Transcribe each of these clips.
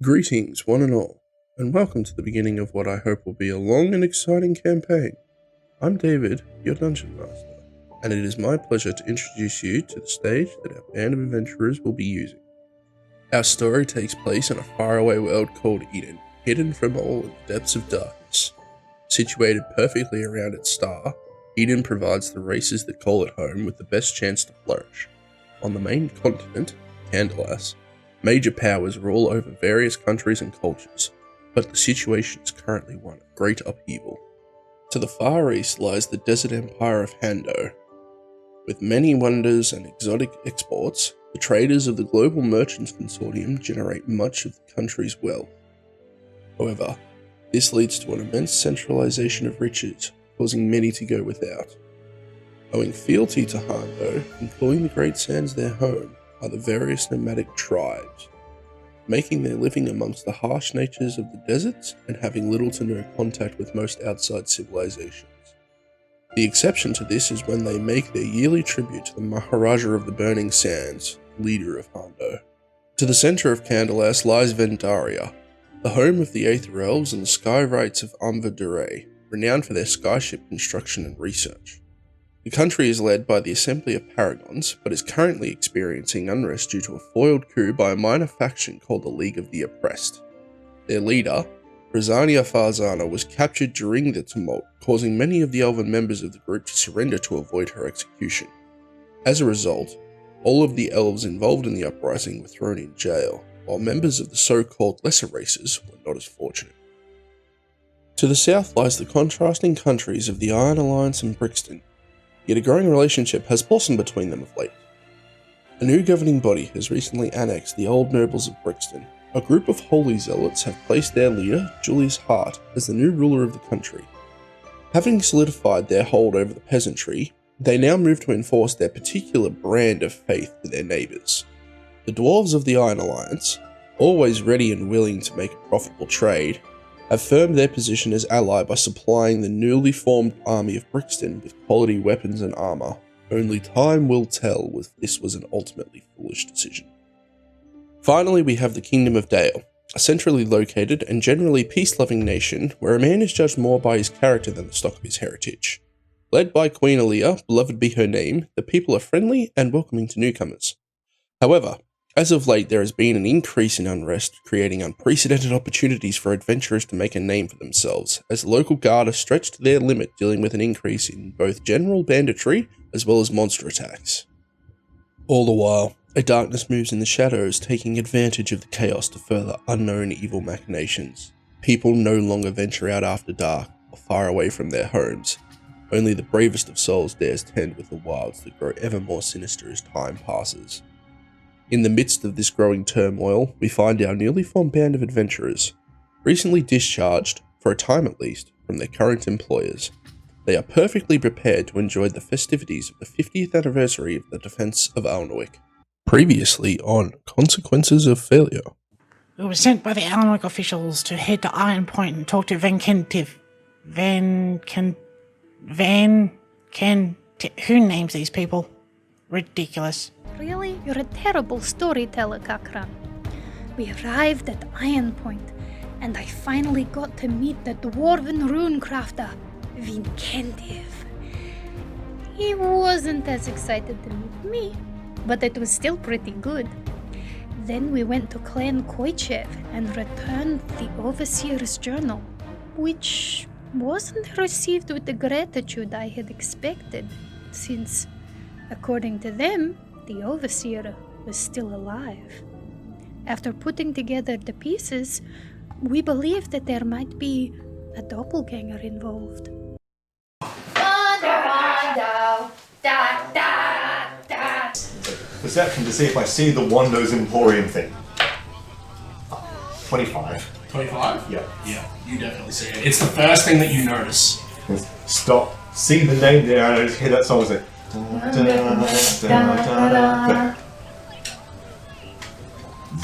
Greetings, one and all, and welcome to the beginning of what I hope will be a long and exciting campaign. I'm David, your Dungeon Master, and it is my pleasure to introduce you to the stage that our band of adventurers will be using. Our story takes place in a faraway world called Edyn, hidden from all in the depths of darkness. Situated perfectly around its star, Edyn provides the races that call it home with the best chance to flourish. On the main continent, Candelas, major powers rule over various countries and cultures, but the situation is currently one of great upheaval. To the far east lies the desert empire of Hando. With many wonders and exotic exports, the traders of the Global Merchants Consortium generate much of the country's wealth. However, this leads to an immense centralization of riches, causing many to go without. Owing fealty to Hando, employing the Great Sands their home, are the various nomadic tribes, making their living amongst the harsh natures of the deserts and having little to no contact with most outside civilizations. The exception to this is when they make their yearly tribute to the Maharaja of the Burning Sands, leader of Hando. To the centre of Candelas lies Vendaria, the home of the Aether Elves and the Skyrights of Umva, renowned for their skyship construction and research. The country is led by the Assembly of Paragons, but is currently experiencing unrest due to a foiled coup by a minor faction called the League of the Oppressed. Their leader, Rosania Farzana, was captured during the tumult, causing many of the elven members of the group to surrender to avoid her execution. As a result, all of the elves involved in the uprising were thrown in jail, while members of the so-called lesser races were not as fortunate. To the south lies the contrasting countries of the Iron Alliance and Brixton, yet a growing relationship has blossomed between them of late. A new governing body has recently annexed the old nobles of Brixton. A group of holy zealots have placed their leader, Julius Hart, as the new ruler of the country. Having solidified their hold over the peasantry, they now move to enforce their particular brand of faith to their neighbours. The dwarves of the Iron Alliance, always ready and willing to make a profitable trade, have firmed their position as ally by supplying the newly formed army of Brixton with quality weapons and armour. Only time will tell if this was an ultimately foolish decision. Finally, we have the Kingdom of Dale, a centrally located and generally peace-loving nation where a man is judged more by his character than the stock of his heritage. Led by Queen Aaliyah, beloved be her name, the people are friendly and welcoming to newcomers. However, as of late, there has been an increase in unrest, creating unprecedented opportunities for adventurers to make a name for themselves, as the local guard are stretched to their limit, dealing with an increase in both general banditry as well as monster attacks. All the while, a darkness moves in the shadows, taking advantage of the chaos to further unknown evil machinations. People no longer venture out after dark or far away from their homes. Only the bravest of souls dares tend with the wilds that grow ever more sinister as time passes. In the midst of this growing turmoil, we find our newly formed band of adventurers, recently discharged, for a time at least, from their current employers. They are perfectly prepared to enjoy the festivities of the 50th anniversary of the defense of Alnerwick. Previously on Consequences of Failure. We were sent by the Alnerwick officials to head to Ironpoint and talk to who names these people? Ridiculous. Really? You're a terrible storyteller, Kakran. We arrived at Ironpoint, and I finally got to meet the dwarven rune crafter, Vincentive. He wasn't as excited to meet me, but it was still pretty good. Then we went to Clan Koichev and returned the Overseer's journal, which wasn't received with the gratitude I had expected, since, according to them, the Overseer was still alive. After putting together the pieces, we believed that there might be a doppelganger involved. Wando, da da da. Perception to see if I see the WANDO'S Emporium thing. 25. 25? Yeah. Yeah, you definitely see it. It's the first thing that you notice. Stop. See the name there and I just hear that song. It's like...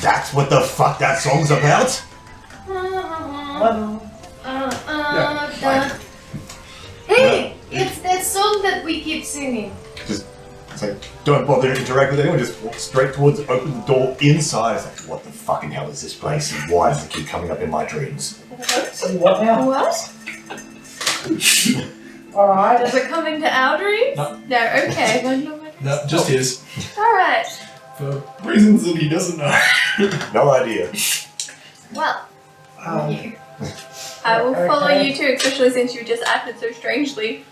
That's what the fuck that song's about? Hey, it's that song that we keep singing. Just So don't bother to interact with anyone, just walk straight towards it, open the door inside. It's like, what the fucking hell is this place? And why does it keep coming up in my dreams? What now? What? Alright. Does it come into our dreams? No. No, okay. Well, no, No, just his. Alright. For reasons that he doesn't know. No idea. Well, Um, I will follow okay. you too, especially since you just acted so strangely.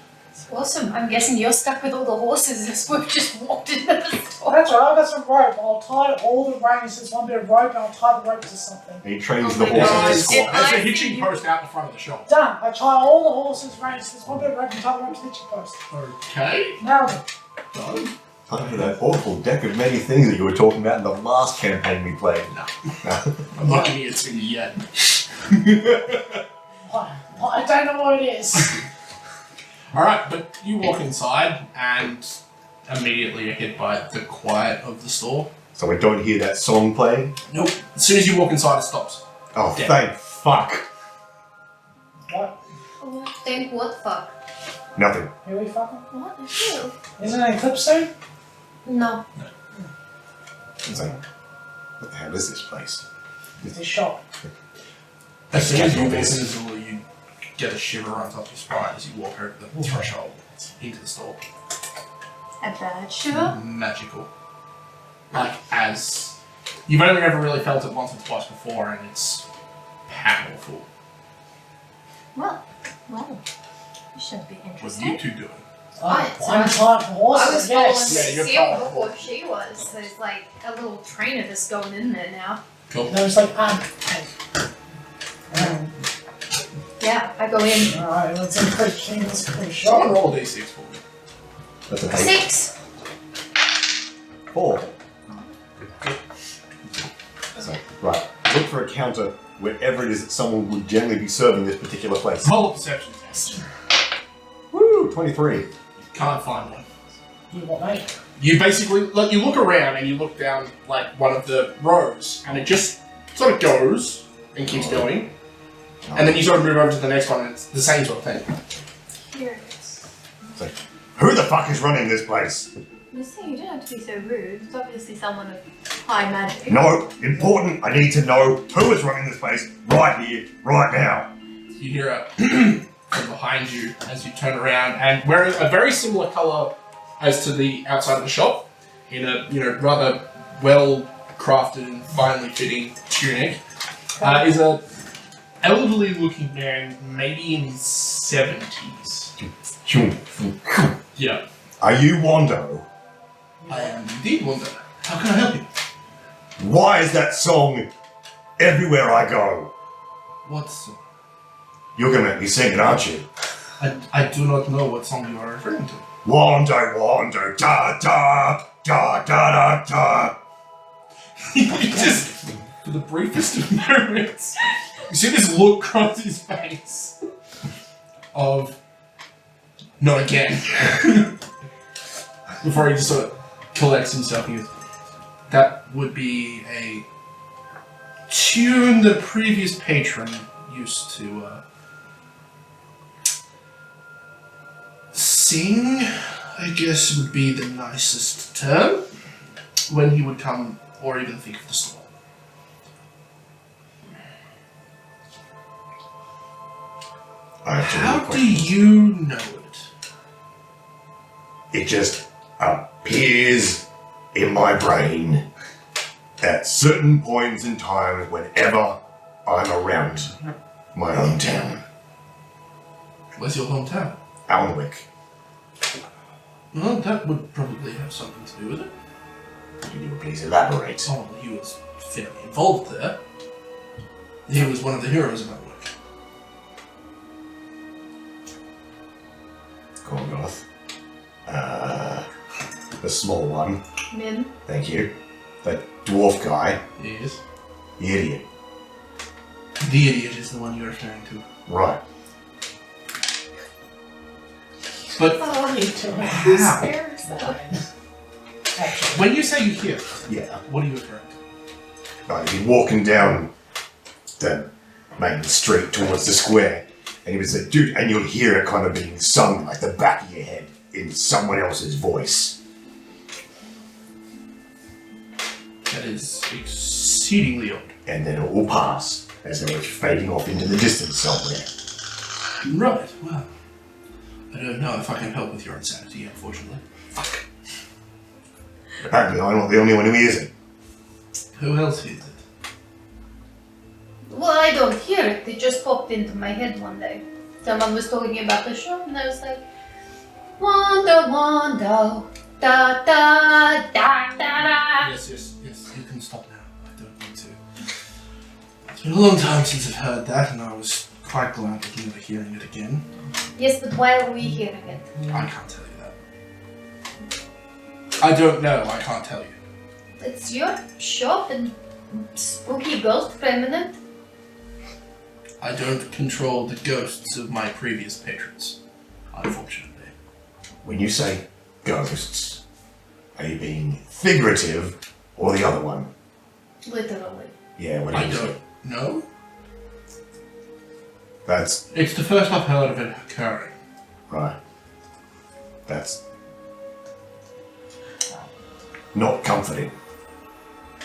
Awesome. I'm guessing you're stuck with all the horses as we've just walked into the store. That's right, I've got some rope. I'll tie all the reins. There's one bit of rope and I'll tie the rope to something. And he trains Oh the my horses God. to squat. There's a I hitching see. post out the front of the shop. Done. I tie all the horses' reins. There's one bit of rope and tie the rope to the hitching post. Okay. Now then. Done. Time for that awful deck of many things that you were talking about in the last campaign we played. No. I'm not giving it to you yet. I don't know what it is. Alright, but you walk inside and immediately are hit by the quiet of the store. So we don't hear that song playing? Nope. As soon as you walk inside, it stops. Oh, Yeah. thank fuck. What? Think what fuck? Nothing. Here we fucking? What the hell? Isn't it eclipse soon? No. It's like, what the hell is this place? It's a shop. As soon as you walk in Obvious. the door, you get a shiver runs up your spine as you walk over the threshold into the store. A bad shiver? Magical. Like, as... You've only ever really felt it once or twice before, and it's powerful. Well, it should be What are interesting. you two doing? Right, so I'm tied for I horses, was yes. Yeah, you're following fine. Lucille before she was. So there's like a little trainer that's going in there now. Cool. No, it's like, Yeah, I go in. alright, that's a pretty clean, that's a pretty Someone shop. roll a d6 for me. That's an 8. 6. 4. So, right. Look for a counter wherever it is that someone would generally be serving this particular place. Roll a perception test. Woo! 23. Can't find one. You what, mate? You basically, like, you look around and you look down, like, one of the rows, and it just sort of goes and keeps going. And then you sort of move over to the next one and it's the same sort of thing. Here it is. It's like, who the fuck is running this place? Lucille, you don't have to be so rude. It's obviously someone of high magic. No, important. I need to know who is running this place right here, right now. You hear a from behind you as you turn around, and wearing a very similar colour as to the outside of the shop, in a rather well crafted and finely fitting tunic, is a elderly looking man, maybe in his 70s. Yeah. Are you Wando? I am indeed Wanda. How can I help you? Why is that song everywhere I go? What's... You're gonna make me sing it, aren't you? I do not know what song you are referring to. Wando, Wando, da da da da da da. You just, for the briefest of moments, you see this look cross his face of not again. Before he just sort of collects himself and goes, that would be a tune the previous patron used to sing, I guess would be the nicest term, when he would come or even think of the song. I have too many How do questions. you know it? It just appears in my brain at certain points in time whenever I'm around my hometown, Where's your hometown? Alnerwick. Well, that would probably have something to do with it. Can you please elaborate? Oh, well, he was fairly involved there. He was one of the heroes of our work. Gorgoth. The small one. Min. Thank you. That dwarf guy. Yes. The idiot. The idiot is the one you're referring to. Right. But Oh, how? spare yourself. When you say you hear, Yeah. what are you referring to? Like, he'd be walking down the main street towards the square, and he would say, dude, and you'll hear it kind of being sung like the back of your head in someone else's voice. That is exceedingly odd. And then it will pass, as though it's fading off into the distance somewhere. Right, well, I don't know if I can help with your insanity, unfortunately. Fuck. Apparently I'm not the only one who hears it. Who else hears it? Well, I don't hear it. It just popped into my head one day. Someone was talking about the shop, and I was like, Wando, Wando, da da da da da. Yes, you can stop now. I don't need to. It's been a long time since I've heard that, and I was quite glad of never hearing it again. Yes, but why are we hearing it? I can't tell you that. I don't know, I can't tell you. It's your shop and spooky ghost prominent. I don't control the ghosts of my previous patrons, unfortunately. When you say ghosts, are you being figurative or the other one? Literally. Yeah, what I do you say? don't know. That's It's the first I've heard of it occurring. right. That's not comforting.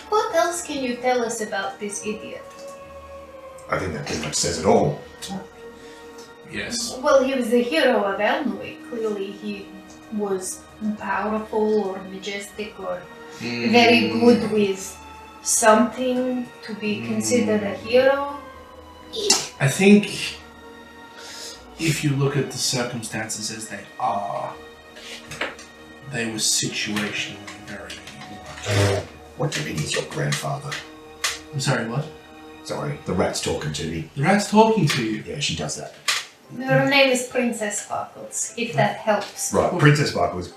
What else can you tell us about this idiot? I think that pretty much says it all. Yes. Well, he was the hero of Alnerwick. Clearly, he was powerful or majestic or very good with something to be considered a hero. I think if you look at the circumstances as they are, they were situationally very much. What do you mean he's your grandfather? I'm sorry, what? Sorry, the rat's talking to me. The rat's talking to you. Yeah, she does that. Her name is Princess Sparkles, if that helps. Right, Princess Sparkles,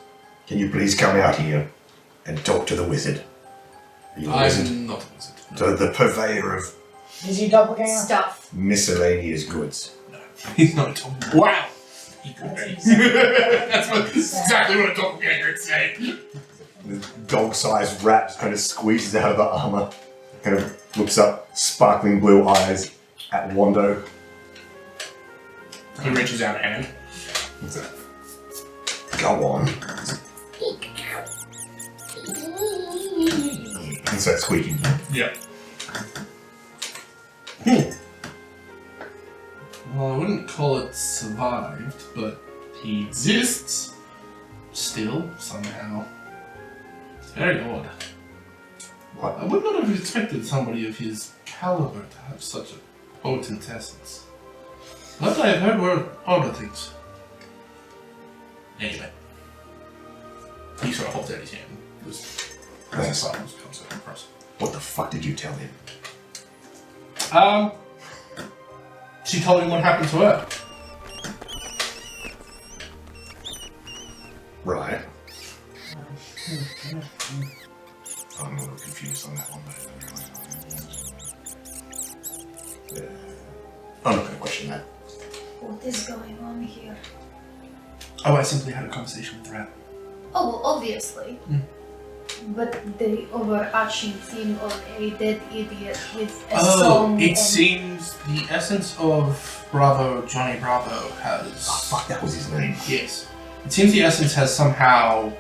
can you please come out here and talk to the wizard? Are you a wizard? I'm not a wizard. No. So the purveyor of Is he doppelganger? Stuff. miscellaneous goods. No. He's not a doppelganger. Wow! He could be. That's exactly what a doppelganger would say. The dog-sized rat kind of squeezes out of the armor, kind of looks up, sparkling blue eyes at Wando. He reaches out a hand. What's that? Go on. He starts squeaking. Yeah. Well, I wouldn't call it survived, but he exists. Still, somehow. It's very odd. What? I would not have expected somebody of his caliber to have such a potent essence. But I have heard were older things. Anyway. He sort of holds out his hand. Princess Sparkles comes over across. What the fuck did you tell him? She told him what happened to her. Right. I'm a little confused on that one, but I'm not going to question that. What is going on here? Oh, I simply had a conversation with the rat. Oh, well, obviously. But the overarching theme of a dead idiot with a song. It seems the essence of Johnny Bravo has... Oh, fuck, that was his name. Yes. It seems the essence has somehow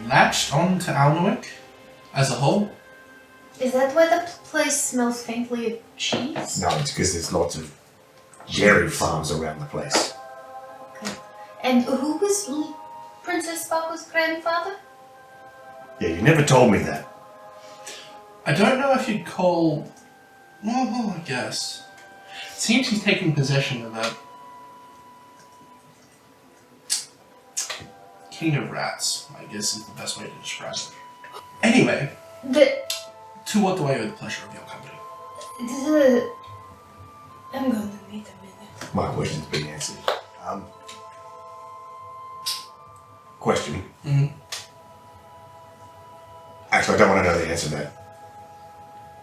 latched onto Alnerwick as a whole. Is that why the place smells faintly of cheese? No, it's because there's lots of dairy farms around the place. Okay. And who was Princess Sparkle's grandfather? Yeah, you never told me that. I don't know if you'd call... Well, I guess. It seems he's taken possession of a... King of Rats, I guess is the best way to describe it. Anyway, to what do I owe the pleasure of your company? I'm going to need a minute. My question's been answered. Question. Actually, I don't want to know the answer to that.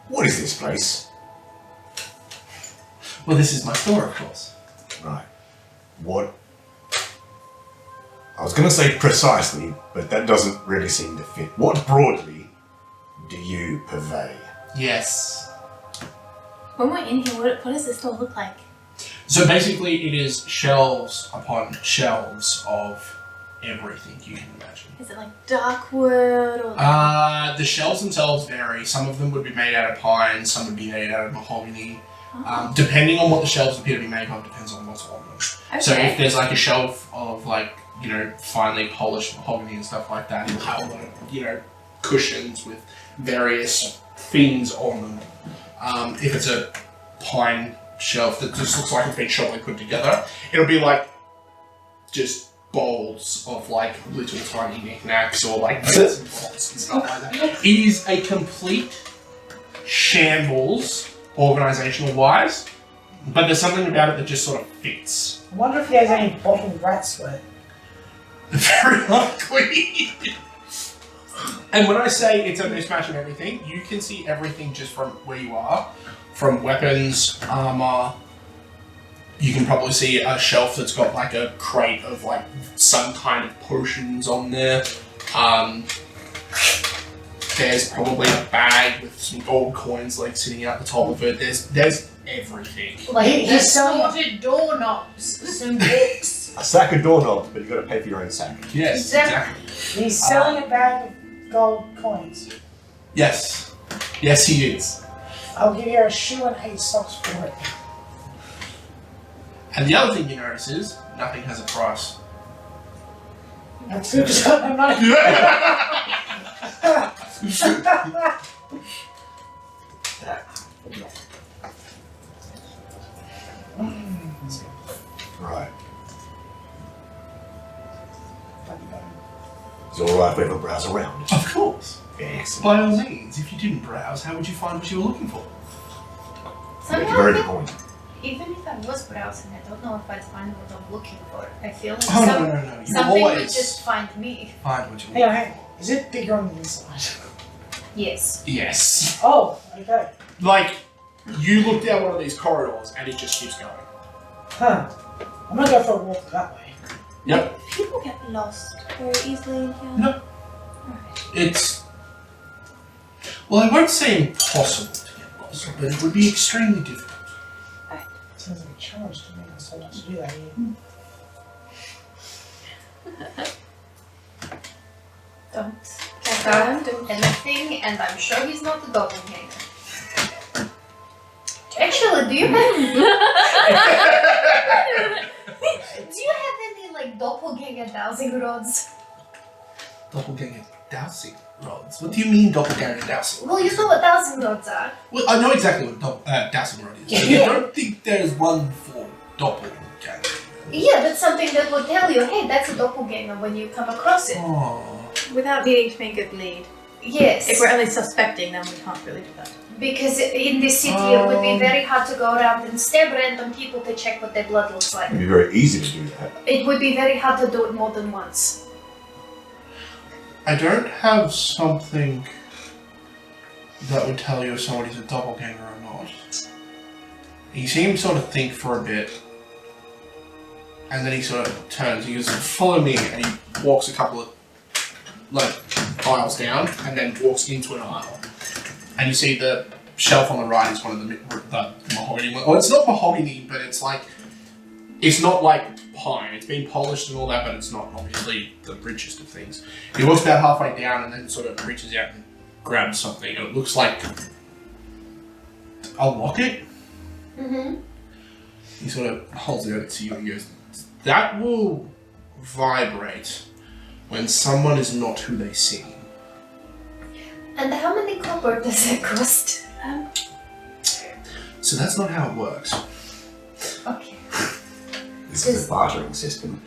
What is this place? Well, this is my store, of course. Right. What? I was going to say precisely, but that doesn't really seem to fit. What broadly do you purvey? Yes. When we're in here, what does this store look like? So basically it is shelves upon shelves of everything you can imagine. Is it like dark wood or? The shelves themselves vary. Some of them would be made out of pine, some would be made out of mahogany. Depending on what the shelves appear to be made of, depends on what's on them. Okay. So if there's like a shelf of like, you know, finely polished mahogany and stuff like that, it'll have a lot of, you know, cushions with various things on them. If it's a pine shelf that just looks like it's been shortly put together, it'll be like just bowls of like little tiny knickknacks or like bits and bobs and stuff like that. It is a complete shambles organizational wise, but there's something about it that just sort of fits. I wonder if he has any bottled rat sweat. Very likely. And when I say it's a mismatch of everything, you can see everything just from where you are. From weapons, armor. You can probably see a shelf that's got like a crate of like some kind of potions on there. There's probably a bag with some gold coins like sitting out the top of it. There's everything. Like He's selling Assorted doorknobs, some books. A sack of doorknobs, but you got to pay for your own sack. Yes, exactly. He's selling a bag of gold coins. Yes. Yes, he is. I'll give you a shoe and 8 socks for it. And the other thing you notice is nothing has a price. That's good, just got no money. Right. Is it alright if we have a browse around? Of course. Excellent. By all means, if you didn't browse, how would you find what you were looking for? Make a very good point. Even if I was browsing, I don't know if I'd find what I'm looking for. I feel like Oh, no. You something would always just find me. find what you Hang on, want. hang on. Is it bigger on the inside? Yes. Yes. Oh, okay. Like, you look down one of these corridors and it just keeps going. Huh. I'm gonna go for a walk that way. Yep. People get lost very easily in here. No. It's... Well, I won't say impossible to get lost, but it would be extremely difficult. Sounds like a challenge to me. I still want to do that here. Don't count anything, and I'm sure he's not a doppelganger. Actually, do you have any like doppelganger dowsing rods? Doppelganger dowsing rods? What do you mean doppelganger dowsing? Well, you know what dowsing rods are. Well, I know exactly what dowsing rod is. But I don't think there's one for doppelganger. Yeah, that's something that will tell you, hey, that's a doppelganger when you come across it. Oh. Without needing to make it lead. Yes. If we're only suspecting, then we can't really do that. Because in this city it would be very hard to go around and stab random people to check what their blood looks like. It'd be very easy to do that. It would be very hard to do it more than once. I don't have something that would tell you if somebody's a doppelganger or not. He seems to sort of think for a bit, and then he sort of turns. He goes, "Follow me," and he walks a couple of like aisles down, and then walks into an aisle. And you see the shelf on the right is one of the mahogany ones. Oh, it's not mahogany, but it's like it's not like pine. It's been polished and all that, but it's not obviously the richest of things. He walks about halfway down and then sort of reaches out and grabs something, and it looks like a locket. Mm-hmm. He sort of holds it out to you and goes, "That will vibrate when someone is not who they seem." And how many copper does it cost? So that's not how it works. Okay. This is a bartering system.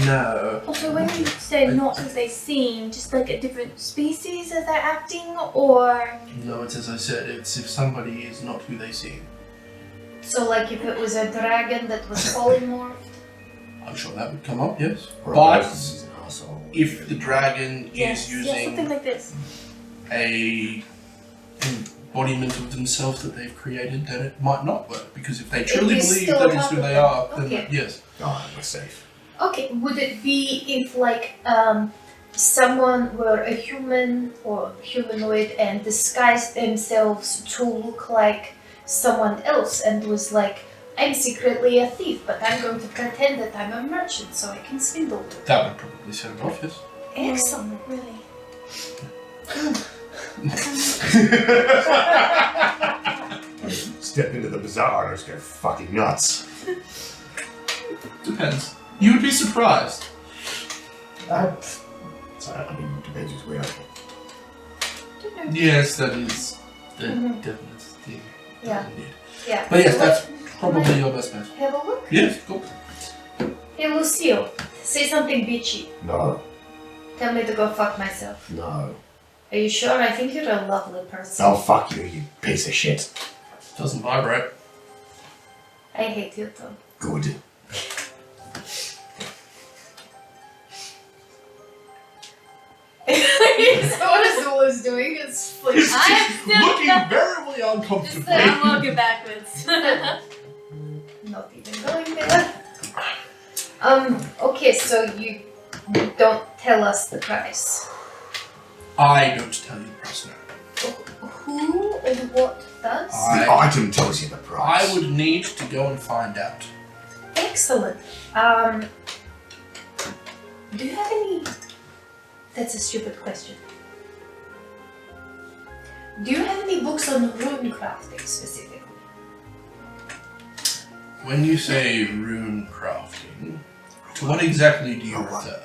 No. Also, when you say not as they seem, just like a different species as they're acting, or... No, it's as I said, it's if somebody is not who they seem. So like if it was a dragon that was polymorphed? I'm sure that would come up, yes. Or But he's an asshole. if the dragon Yes, is yeah, something using like this. a embodiment of themselves that they've created, then it might not work. Because if they truly is believe still that a is who part they of are, them. then Okay. yes. Oh, we're safe. Okay, would it be if like someone were a human or humanoid and disguised themselves to look like someone else and was like, I'm secretly a thief, but I'm going to pretend that I'm a merchant so I can swindle you. That would probably set it off, yes. Excellent. Really? Step into the bazaar and just go fucking nuts. Depends. You would be surprised. So, I mean, it depends who's where. Yes, that is the definite thing. Yeah. Indeed. Yeah. But yes, that's probably your best bet. Have a look. Yes, cool. Hey, Lucille, say something bitchy. No, Tell me to go fuck myself. no. Are you sure? I think you're a lovely person. Oh, fuck you, you piece of shit. Doesn't vibrate. I hate you too. Good. So what Azula's doing is like, I'm still Looking very uncomfortable. I'm walking backwards. not even going there. Okay, so you don't tell us the price. I don't tell you the price now. Who and what does? The item tells you the price. I would need to go and find out. Excellent. Do you have any... That's a stupid question. Do you have any books on rune crafting specifically? When you say rune crafting, to what exactly do you refer?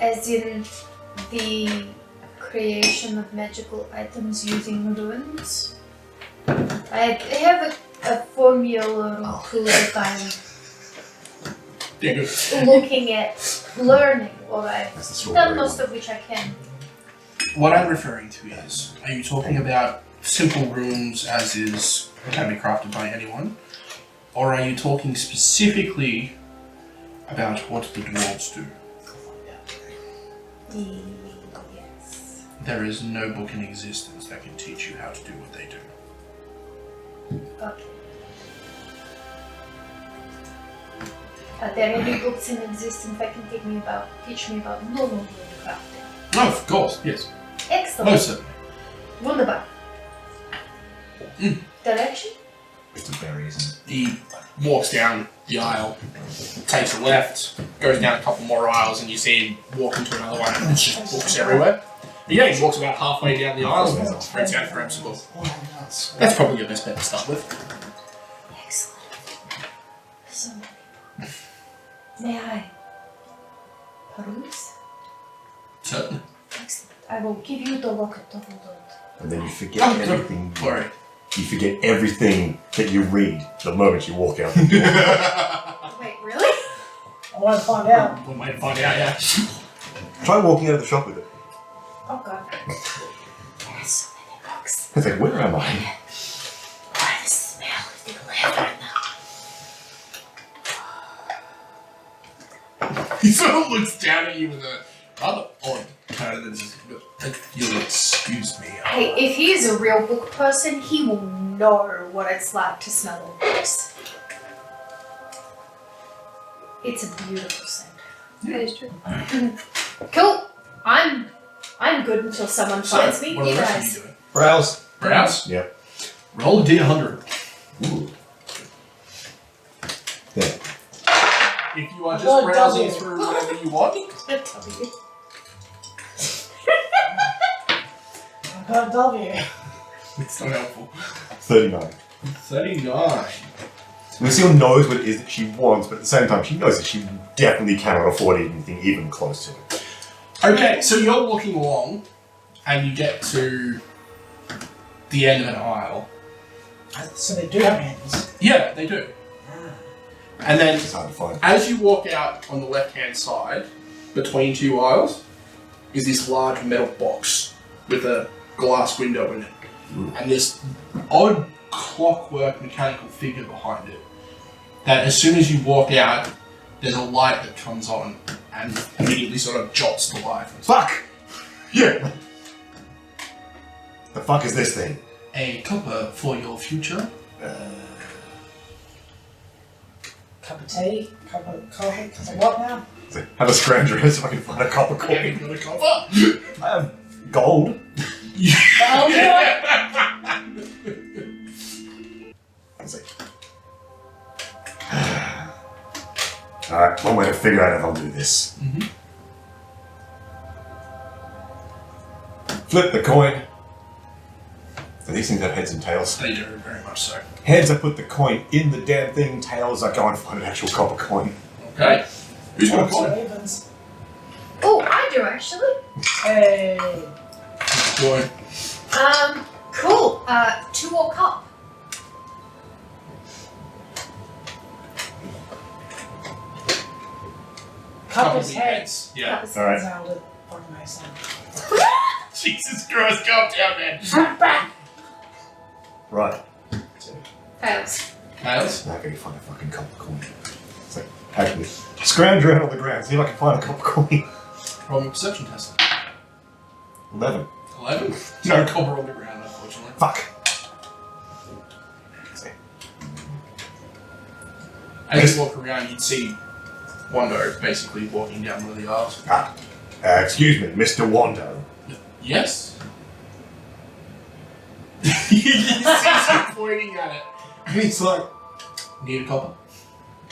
As in the creation of magical items using runes? I have a formula or two that I'm looking at learning, or I've That's the strawberry done most one. of which I can. What I'm referring to is, are you talking about simple runes as is can be crafted by anyone? Or are you talking specifically about what the dwarves do? Yes. There is no book in existence that can teach you how to do what they do. Okay. Are there any books in existence that can teach me about normal rune crafting? Oh, of course, yes. Excellent. Most certainly. Wunderbar. Direction? It's a berry, isn't it? He walks down the aisle, takes a left, goes down a couple more aisles, and you see him walk into another one, and there's just books everywhere. But yeah, he walks about halfway down the aisle and reaches out and grabs a book. That's probably your best bet to start with. Excellent. So many books. May I peruse? Certainly. Excellent. I will give you the locket to hold on to. And then you forget Oh, everything. sorry. You forget everything that you read the moment you walk out the door. Wait, really? I want to find out. We might find out, yeah. Try walking out of the shop with it. Oh god. There's so many books. It's like, where am I? What the smell of the leather now? He sort of looks down at you with a rather odd tone and then says, you'll excuse me. Hey, if he is a real book person, he will know what it's like to smell of books. It's a beautiful scent. That is true. Cool. I'm good until someone finds me. What are You the rest guys. of you doing? Browse. Browse? Yep. Roll a D100. Ooh. There. If you are Oh, just browsing W. through whatever you want, I got a W. it's not helpful. 39. 39. Lucille knows what it is that she wants, but at the same time, she knows that she definitely cannot afford anything even close to it. Okay, so you're walking along, and you get to the end of an aisle. So they do have hands. Yeah, they do. And then, It's hard to find. as you walk out on the left-hand side, between two aisles, is this large metal box with a glass window in it. And this odd clockwork mechanical figure behind it. That as soon as you walk out, there's a light that comes on and immediately sort of jots to life. Fuck! Yeah! The fuck is this thing? A copper for your future. Cup of tea, cup of coffee, cup of what now? Have a scrounger so I can find a copper Have coin. you got a copper? I have gold. That'll do it. one way to figure out if I'll do this. Mm-hmm. Flip the coin. Do these things have heads and tails? They do, very much so. Heads, I put the coin in the damn thing. Tails, I go and find an actual copper coin. Okay. Who's got a So coin? Evans. Oh, I do actually. Hey. Coin. Cool. 2 or cup. Cup of is the heads. Yeah. Cup is All right. Zelda. Fucking nice. Jesus Christ, calm down, man. I'm back. Right. Tails. Tails? Now can you find a fucking copper coin? So, actually, scrounge around on the ground, see if I can find a copper coin. Roll me a perception test. 11. 11? No copper on the ground, unfortunately. Fuck. See. As you walk around, you'd see Wando basically walking down one of the aisles. Excuse me, Mr. Wando. Yes? You see him pointing at it. And he's like, Need a copper?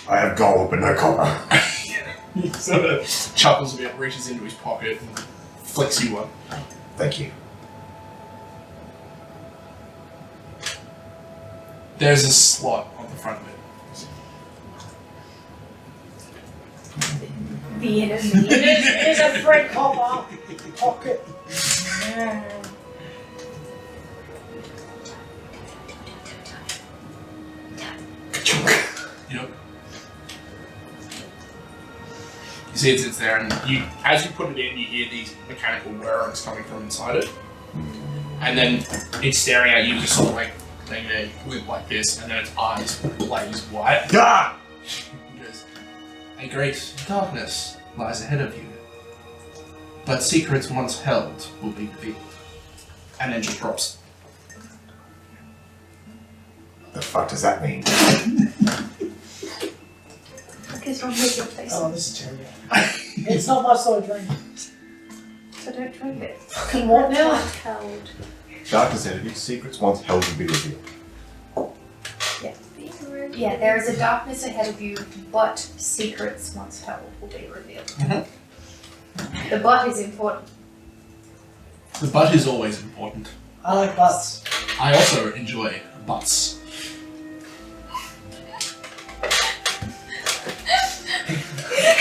I have gold, but no copper. He sort of chuckles a bit, reaches into his pocket, and flicks you one. Thank you. There's a slot on the front of it. The enemy. It is a free copper pocket. Yeah. Yep. You see it sits there, and you, as you put it in, you hear these mechanical whirrings coming from inside it. And then it's staring at you, just sort of like laying there with like this, and then its eyes blaze white. Ah! It goes, a great darkness lies ahead of you, but secrets once held will be revealed. And then just drops. The fuck does that mean? What is wrong with your face? Oh, this is terrible. It's not my sort of drink. So don't drink it. Fucking what now? Held. Darkness ahead of you, secrets once held will be revealed. Yeah, there is a darkness ahead of you, but secrets once held will be revealed. Mm-hmm. The but is important. The butt is always important. I like butts. I also enjoy butts.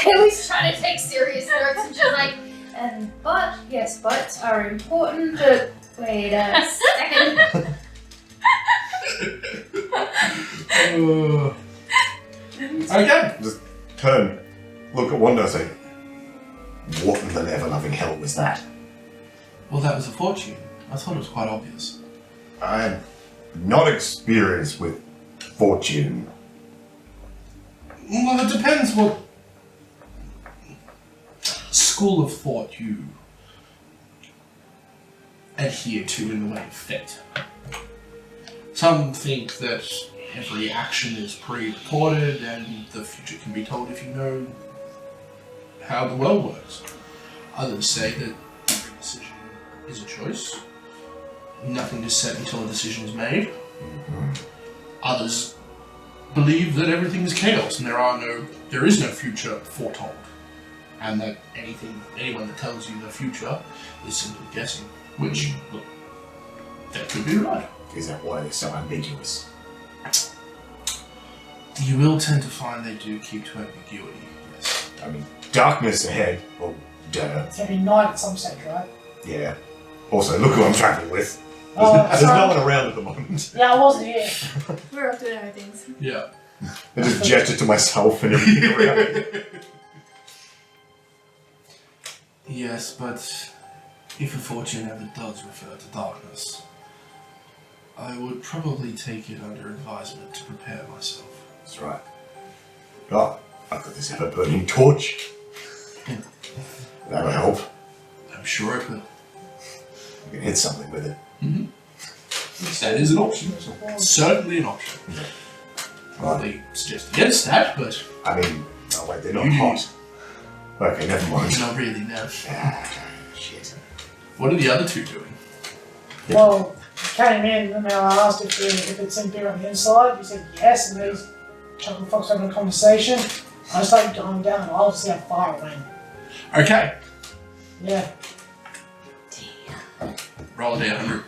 Haley's trying to take serious notes and she's like, but, yes, butts are important, but wait a second. Okay. Just turn, look at Wanda and say, what in the never-loving hell was that? Well, that was a fortune. I thought it was quite obvious. I'm not experienced with fortune. Well, it depends what school of thought you adhere to in the way of fate. Some think that every action is pre-reported and the future can be told if you know how the world works. Others say that every decision is a choice. Nothing is set until a decision is made. Others believe that everything is chaos and there is no future foretold. And that anyone that tells you the future is simply guessing. Which, look, that could be right. Is that why they're so ambiguous? You will tend to find they do keep to ambiguity, yes. I mean, darkness ahead, well, duh, It's gonna be night at some stage, right? yeah. Also, look who I'm traveling with. Oh, There's no sorry. one around at the moment. Yeah, I wasn't here. We're up doing our things. Yeah. I just gestured to myself and everything around me. Yes, but if a fortune ever does refer to darkness, I would probably take it under advisement to prepare myself. That's right. Oh, I've got this ever-burning torch. That'll help. I'm sure it will. You can hit something with it. That is an option. Certainly an option. Probably suggest against that, but I mean, oh wait, they're not You- hot. Okay, never mind. not really, no. Shit. What are the other two doing? Well, came in and I asked if it's in beer on the inside. You said yes, and these chuckle fox having a conversation. I started going down. I'll see how far it went. Okay. Yeah. Roll a d100.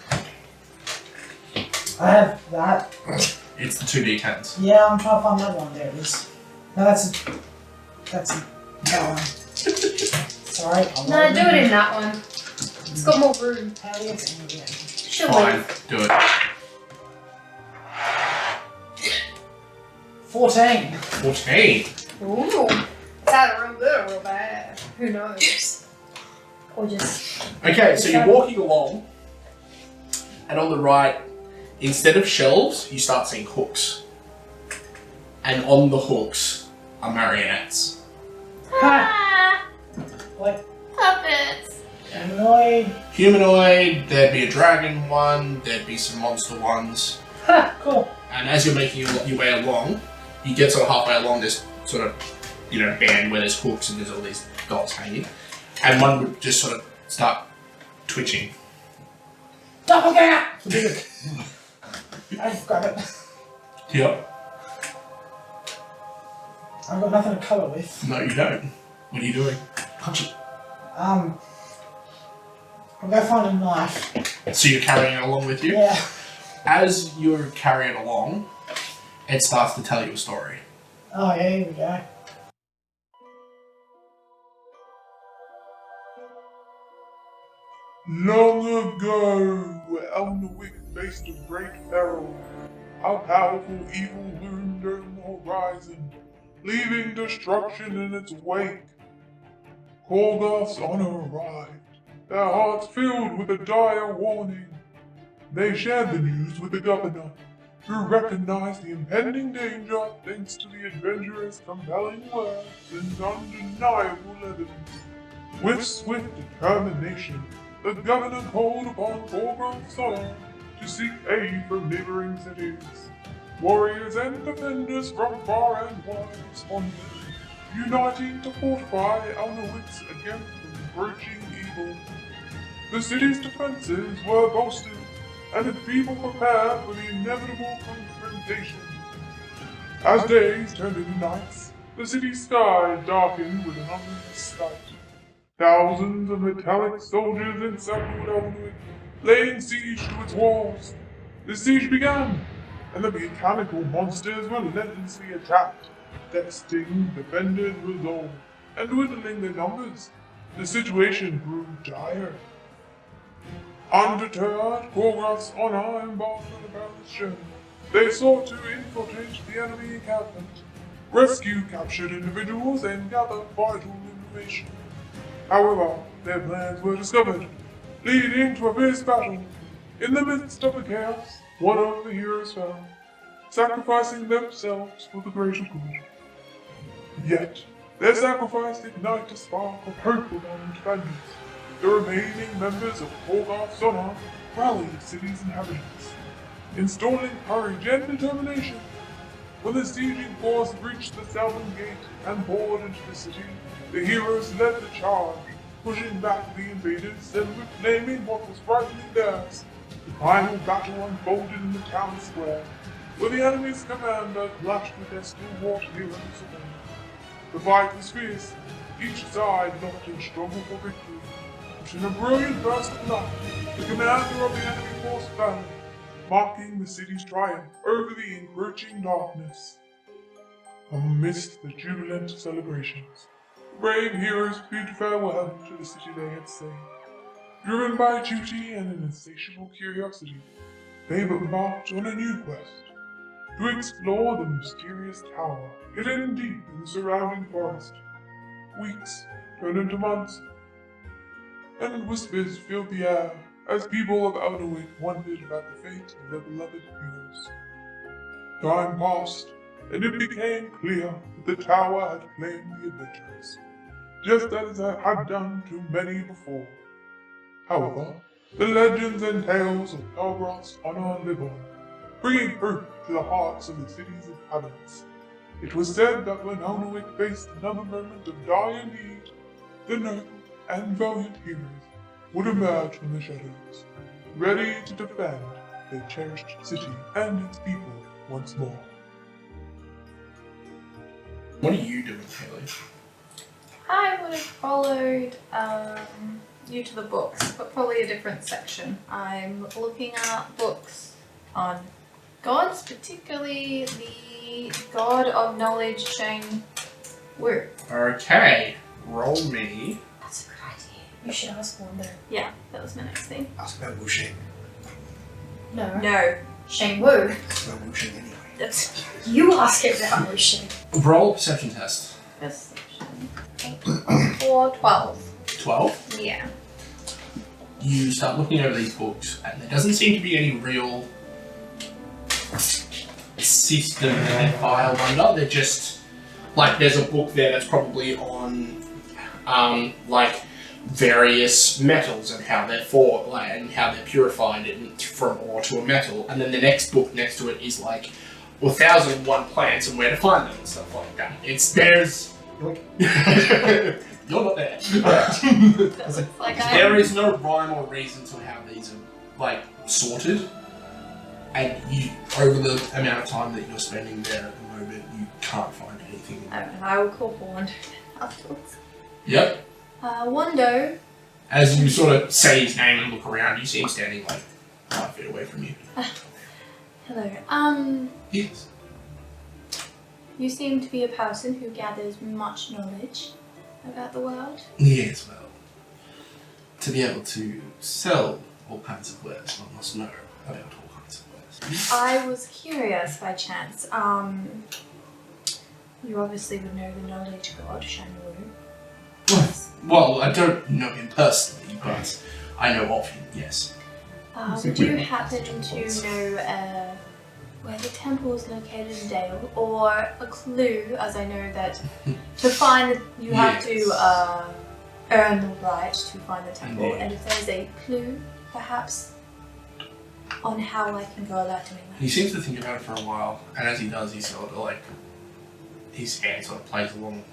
I have that. It's the 2d10s. Yeah, I'm trying to find another one. There it is. No, that's that one. Sorry. No, do it in that one. It's got more room. Elliot's in again. She'll Fine. leave. Do it. 14. 14. Ooh. Is that real good or real bad? Who knows? Or just... Okay, so you're walking along, and on the right, instead of shelves, you start seeing hooks. And on the hooks are marionettes. Ah, Like, puppets. humanoid. Humanoid, there'd be a dragon one, there'd be some monster ones. Ha! Cool. And as you're making your way along, you get sort of halfway along this sort of, band where there's hooks and there's all these dots hanging. And one would just sort of start twitching. Doppelganger! I grab it. Yep. I've got nothing to colour with. No, you don't. What are you doing? Punch it. I'll go find a knife. So you're carrying it along with you? Yeah. As you're carrying it along, it starts to tell you a story. Oh, yeah, here we go. Long ago, where Alnerwick faced a great peril, a powerful evil loomed over the horizon, leaving destruction in its wake. Korgoth's honor arrived, their hearts filled with a dire warning. They shared the news with the governor, who recognized the impending danger thanks to the adventurous, compelling words and undeniable evidence. With swift determination, the governor called upon Korgoth's honor to seek aid from neighboring cities. Warriors and defenders from far and wide responded, uniting to fortify Alnerwick against the encroaching evil. The city's defenses were bolstered, and the people prepared for the inevitable confrontation. As days turned into nights, the city's sky darkened with an ominous sight. Thousands of metallic soldiers encircled Alnerwick, laying siege to its walls. The siege began, and the mechanical monsters relentlessly attacked, testing defenders' resolve and dwindling their numbers. The situation grew dire. Undeterred, Korgoth's honor embarked on a perilous journey. They sought to infiltrate the enemy encampment, rescue captured individuals, and gather vital information. However, their plans were discovered, leading to a fierce battle. In the midst of the chaos, one of the heroes fell, sacrificing themselves for the greater good. Yet, their sacrifice ignited a spark of hope among the defenders. The remaining members of Korgoth's honor rallied the city's inhabitants, installing courage and determination. When the sieging force reached the southern gate and poured into the city, the heroes led the charge, pushing back the invaders and reclaiming what was rightfully theirs. The final battle unfolded in the town square, where the enemy's commander clashed with their stalwart heroes alone. The fight was fierce, each side looked and struggled for victory. But in a brilliant burst of light, the commander of the enemy force fell, marking the city's triumph over the encroaching darkness. Amidst the jubilant celebrations, the brave heroes bid farewell to the city they had saved. Driven by duty and an insatiable curiosity, they embarked on a new quest to explore the mysterious tower hidden deep in the surrounding forest. Weeks turned into months, and whispers filled the air as people of Alnerwick wondered about the fate of their beloved heroes. Time passed, and it became clear that the tower had claimed the adventurers, just as it had done to many before. However, the legends and tales of Korgoth's honor live on, bringing hope to the hearts of the city's inhabitants. It was said that when Alnerwick faced another moment of dire need, the noble and valiant heroes would emerge from the shadows, ready to defend their cherished city and its people once more. What are you doing, Haley? I would have followed you to the books, but probably a different section. I'm looking at books on gods, particularly the god of knowledge, Shang Wu. Okay, roll me. That's a good idea. You should ask Wanda. Yeah, that was my next thing. Ask about Wuxing. No. No, Shang Wu. Ask about Wuxing anyway. that's You ask it about Wu Shang. Roll a perception test. perception. 8 or 12. 12. Yeah. You start looking over these books, and there doesn't seem to be any real system and file under. They're just like there's a book there that's probably on like various metals and how they're formed, like, and how they're purified from ore to a metal. And then the next book next to it is like 1001 plants and where to find them and stuff like that. You're not there. That looks like There is no rhyme or reason to how these are like sorted, and you over the amount of time that you're spending there at the moment, you can't find anything. I will call for Wando afterwards. Yep. Wando. As you sort of say his name and look around, you see him standing like 5 feet away from you. Hello. Yes. You seem to be a person who gathers much knowledge about the world. Yes, well, to be able to sell all kinds of wares, one must know about all kinds of wares. I was curious by chance. You obviously would know the knowledge god, Shang Wu. Well, I don't know him personally, but I know of him, yes. Would you happen to know where the temple is located in Dale, or a clue, as I know that to find it, you have to earn the right to find the temple, Indeed. and if there's a clue, perhaps, on how I can go about doing that? He seems to think about it for a while, and as he does, he sort of like, his hand sort of plays along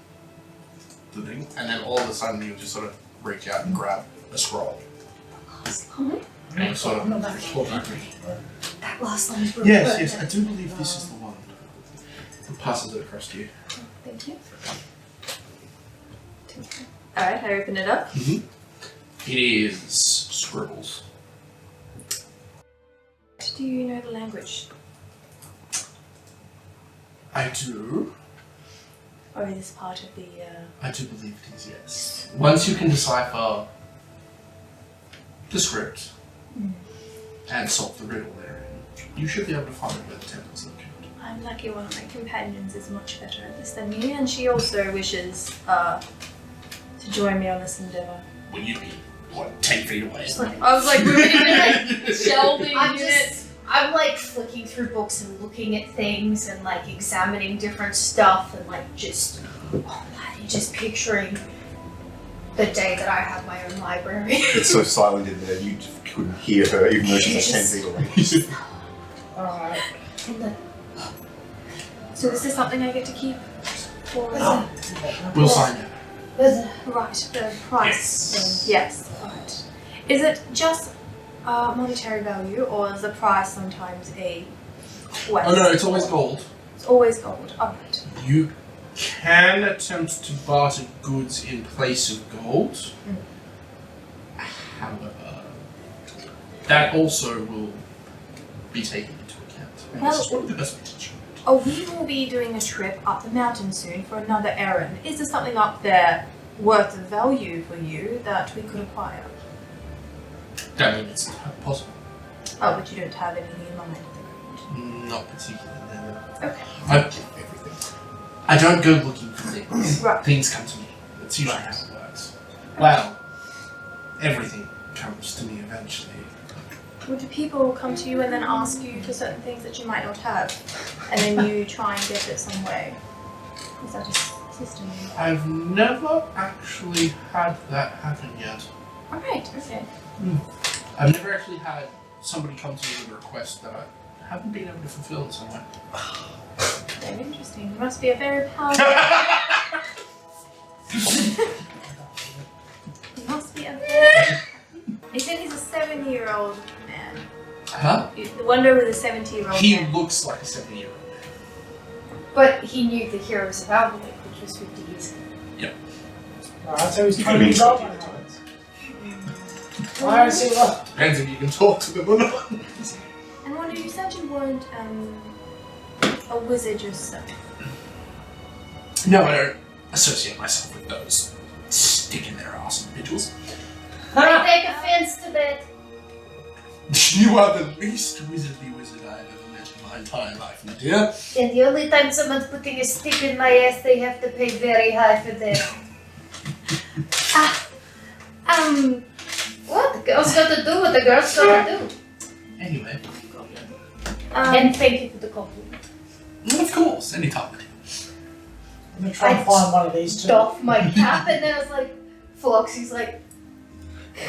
the thing, and then all of a sudden he'll just sort of reach out and grab a scroll. And sort of pull back. That last line's really Yes, good. yes, I do believe this is the one. He passes it across to you. Thank you. Alright, I open it up. It is scribbles. Do you know the language? I do. Or is this part of the I do believe it is, yes. Once you can decipher the script and solve the riddle therein, you should be able to find where the temple's located. I'm lucky one of my companions is much better at this than me, and she also wishes to join me on this endeavor. Will you be, 10 feet away? I was like moving in like shelving units. I'm like flicking through books and looking at things and like examining different stuff and like just, just picturing the day that I have my own library. It's so silent in there, you just couldn't hear her, even though she's like 10 feet away. Alright. So this is something I get to keep? Or We'll sign it. right, the price. Yes. Right. Is it just monetary value, or is the price sometimes a quest? Oh no, it's always gold. It's always gold. Alright. You can attempt to barter goods in place of gold. However, that also will be taken into account. And this is probably the best way to show it. Oh, we will be doing a trip up the mountain soon for another errand. Is there something up there worth of value for you that we could acquire? I mean, it's possible. Oh, but you don't have anything in mind at the moment. Not particularly, no. Okay. I don't go looking for things. Right. Things come to me. That's usually how it works. Well, everything comes to me eventually. Well, do people come to you and then ask you for certain things that you might not have, and then you try and get it some way? Is that a system? I've never actually had that happen yet. Alright, okay. I've never actually had somebody come to me with a request that I haven't been able to fulfill in some way. Very interesting. You must be a very powerful. You must be a very. He said he's a 70-year-old man. Huh? The Wonder was a 70-year-old He man. looks like a 70-year-old man. But he knew the heroes of Alnerwick, Just 50 easy. Yep. Alright, so he's You trying could to be drop talking on at it. times. Alright, see what. Depends if you can talk to them or not. And Wanda, you said you weren't a wizard yourself. No, I don't associate myself with those stick in their ass individuals. I take offense to that. You are the least wizardly wizard I've ever met in my entire life, my dear. And the only time someone's putting a stick in my ass, they have to pay very high for that. What? The girl's got to do what the girl's got to do. Anyway. And thank you for the compliment. Of course, anytime. I'm gonna try and find one of these two. Doff my cap, and then I was like, Floxy's like,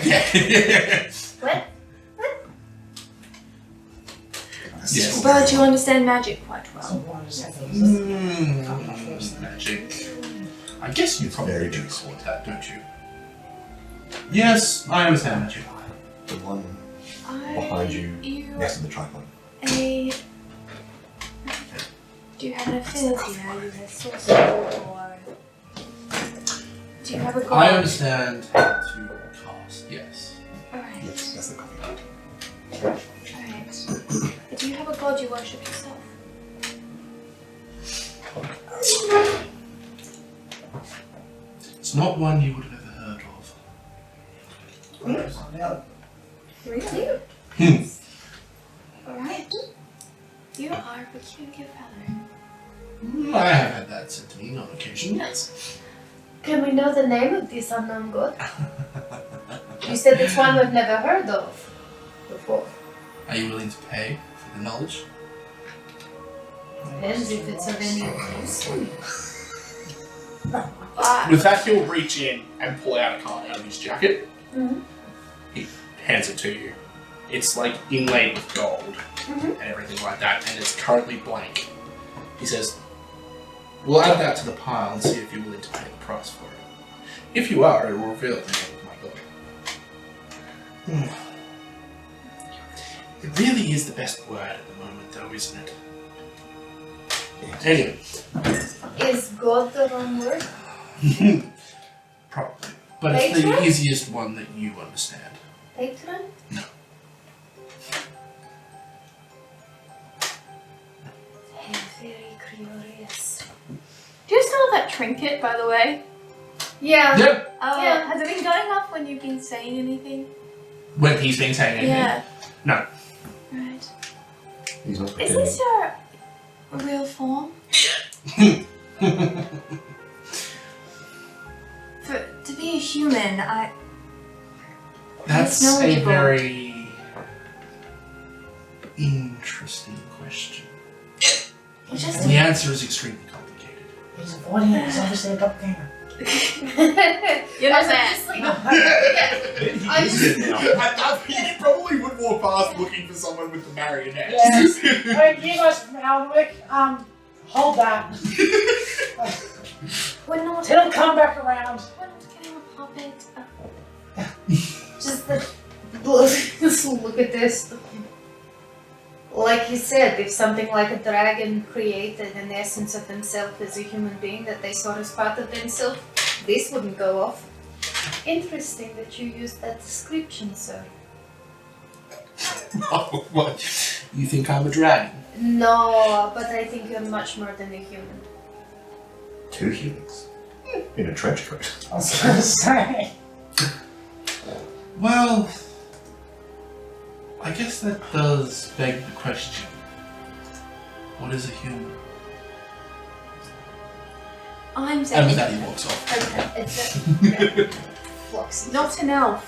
Yeah. what? Yes. But you understand magic quite well. Someone just had those. Magic. I guess you probably do call it that, don't you? Yes, I understand magic. The one behind you, next to the tripod. Do you have an affinity? Are you a sorcerer or do you have a god? I understand how to cast, yes. Alright. Yes, that's the coffee cup. Alright. Do you have a god you worship yourself? It's not one you would have ever heard of. Really? Alright. You are a peculiar fellow. I have had that said to me on occasion, yes. Can we know the name of this unknown god? You said it's one we've never heard of before. Are you willing to pay for the knowledge? Depends if it's of any use. With that, he'll reach in and pull out a card out of his jacket. Mm-hmm. He hands it to you. It's like inlaid with gold and everything like that, and it's currently blank. He says, "We'll add that to the pile and see if you're willing to pay the price for it. If you are, it will reveal the name of my god." It really is the best word at the moment, though, isn't it? Anyway. Is God the wrong word? Probably. But it's the Patron? easiest one that you understand. Patron? No. I'm very curious. Do you still have that trinket, by the way? Yeah. Yep. Yeah. Has it been going off when you've been saying anything? When he's been saying anything. Yeah. No. Right. He's not Is pretending. this your real form? To be a human, That's It's a knowledgeable. very interesting question. you just And the answer is extremely complicated. He's avoiding it. He's obviously a doppelganger. you know that. Just like, Maybe he I is just- it now. He probably would walk past looking for someone with the marionettes. Yes. Alright, you guys from Alnerwick, hold that. We're not. It'll come back around. We're not getting a puppet. just the look at this. Like you said, if something like a dragon created an essence of himself as a human being that they saw as part of themselves, this wouldn't go off. Interesting that you used that description, sir. What? You think I'm a dragon? No, but I think you're much more than a human. 2 humans. In a trench coat. I was gonna say. Well, I guess that does beg the question. What is a human? I'm And saying with that, he walks off. Okay, it's Floxy. not an elf.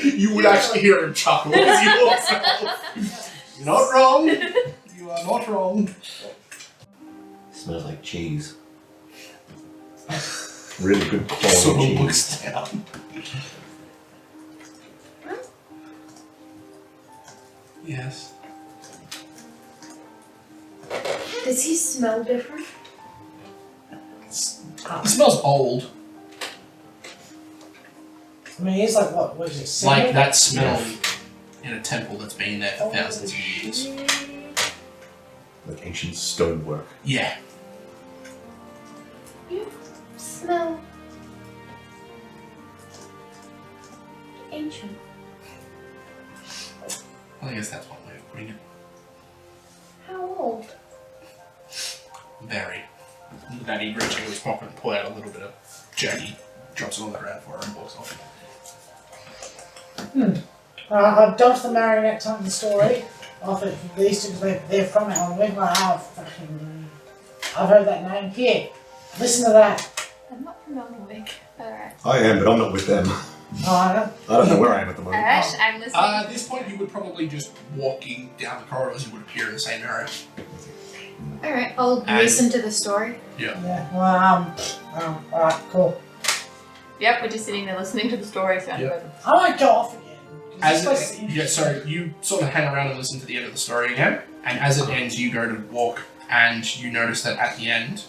You would actually hear him chuckle as he walks off. You're not wrong. You are not wrong. Smells like cheese. Really good quality Someone cheese. looks down. Yes. Does he smell different? It smells old. I mean, he's like, what is it? Like that smell in a temple that's been there for thousands of years. Like ancient stonework. Yeah. smell ancient. I guess that's one way of putting it. How old? Very. That he reaches into his pocket and pull out a little bit of jerky, drops it on the ground for her and walks off. I've dumped the marionette tongue the story off at least because they're from Alnerwick. I've heard that name. Here, listen to that. I'm not from Alnerwick. Alright. I am, but I'm not with them. Oh, I don't know where I am at the moment. Alright, I'm listening. At this point, you would probably just walking down the corridors, you would appear in the same area. Alright, I'll And- listen to the story. yeah. Well, alright, cool. Yep, we're just sitting there listening to the story. So Yep. I might go off again. 'cause it's supposed to be So you sort of hang around and listen to the end of the story again, and as it ends, you go to walk, and you notice that at the end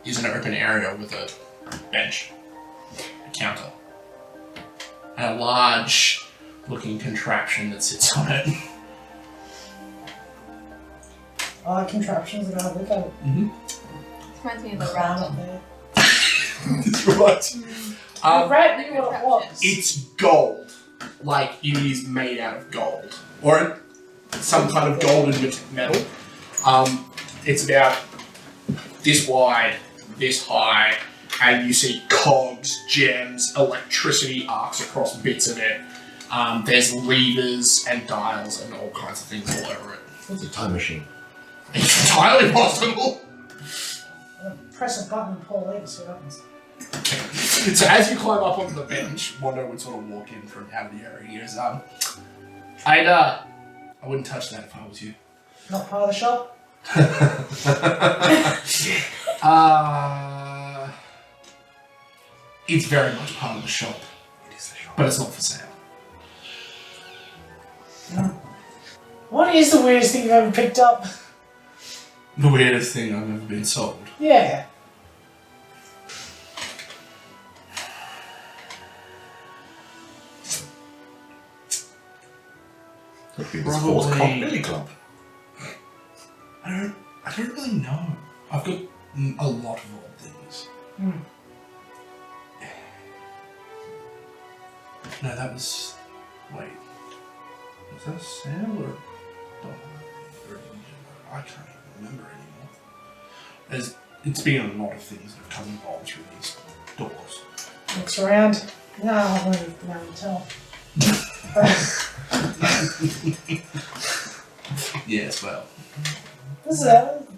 is an open area with a bench, a counter, and a large-looking contraption that sits on it. I like contraptions and I look at it. reminds me of the Clown rat. up there. Right. The rat knew what it was. It's gold, like it is made out of gold, or some kind of golden metal. It's about this wide, this high, and you see cogs, gems, electricity arcs across bits of it. There's levers and dials and all kinds of things all over it. What's a time machine? It's entirely possible. Press a button and pull lever, see what happens. So as you climb up onto the bench, Wando would sort of walk in from out of the area. He goes, I wouldn't touch that if I was you. Not part of the shop? It's very much part of the shop. It is the shop. But it's not for sale. What is the weirdest thing you've ever picked up? The weirdest thing I've ever been sold. Yeah. Could be this fourth Probably- cock billy club. I don't really know. I've got a lot of old things. No, that was... Wait. Was that a sale or... I can't even remember anymore. It's been a lot of things that have come and gone through these doors. Looks around. No, I won't even know to tell. Yes, well. This is it.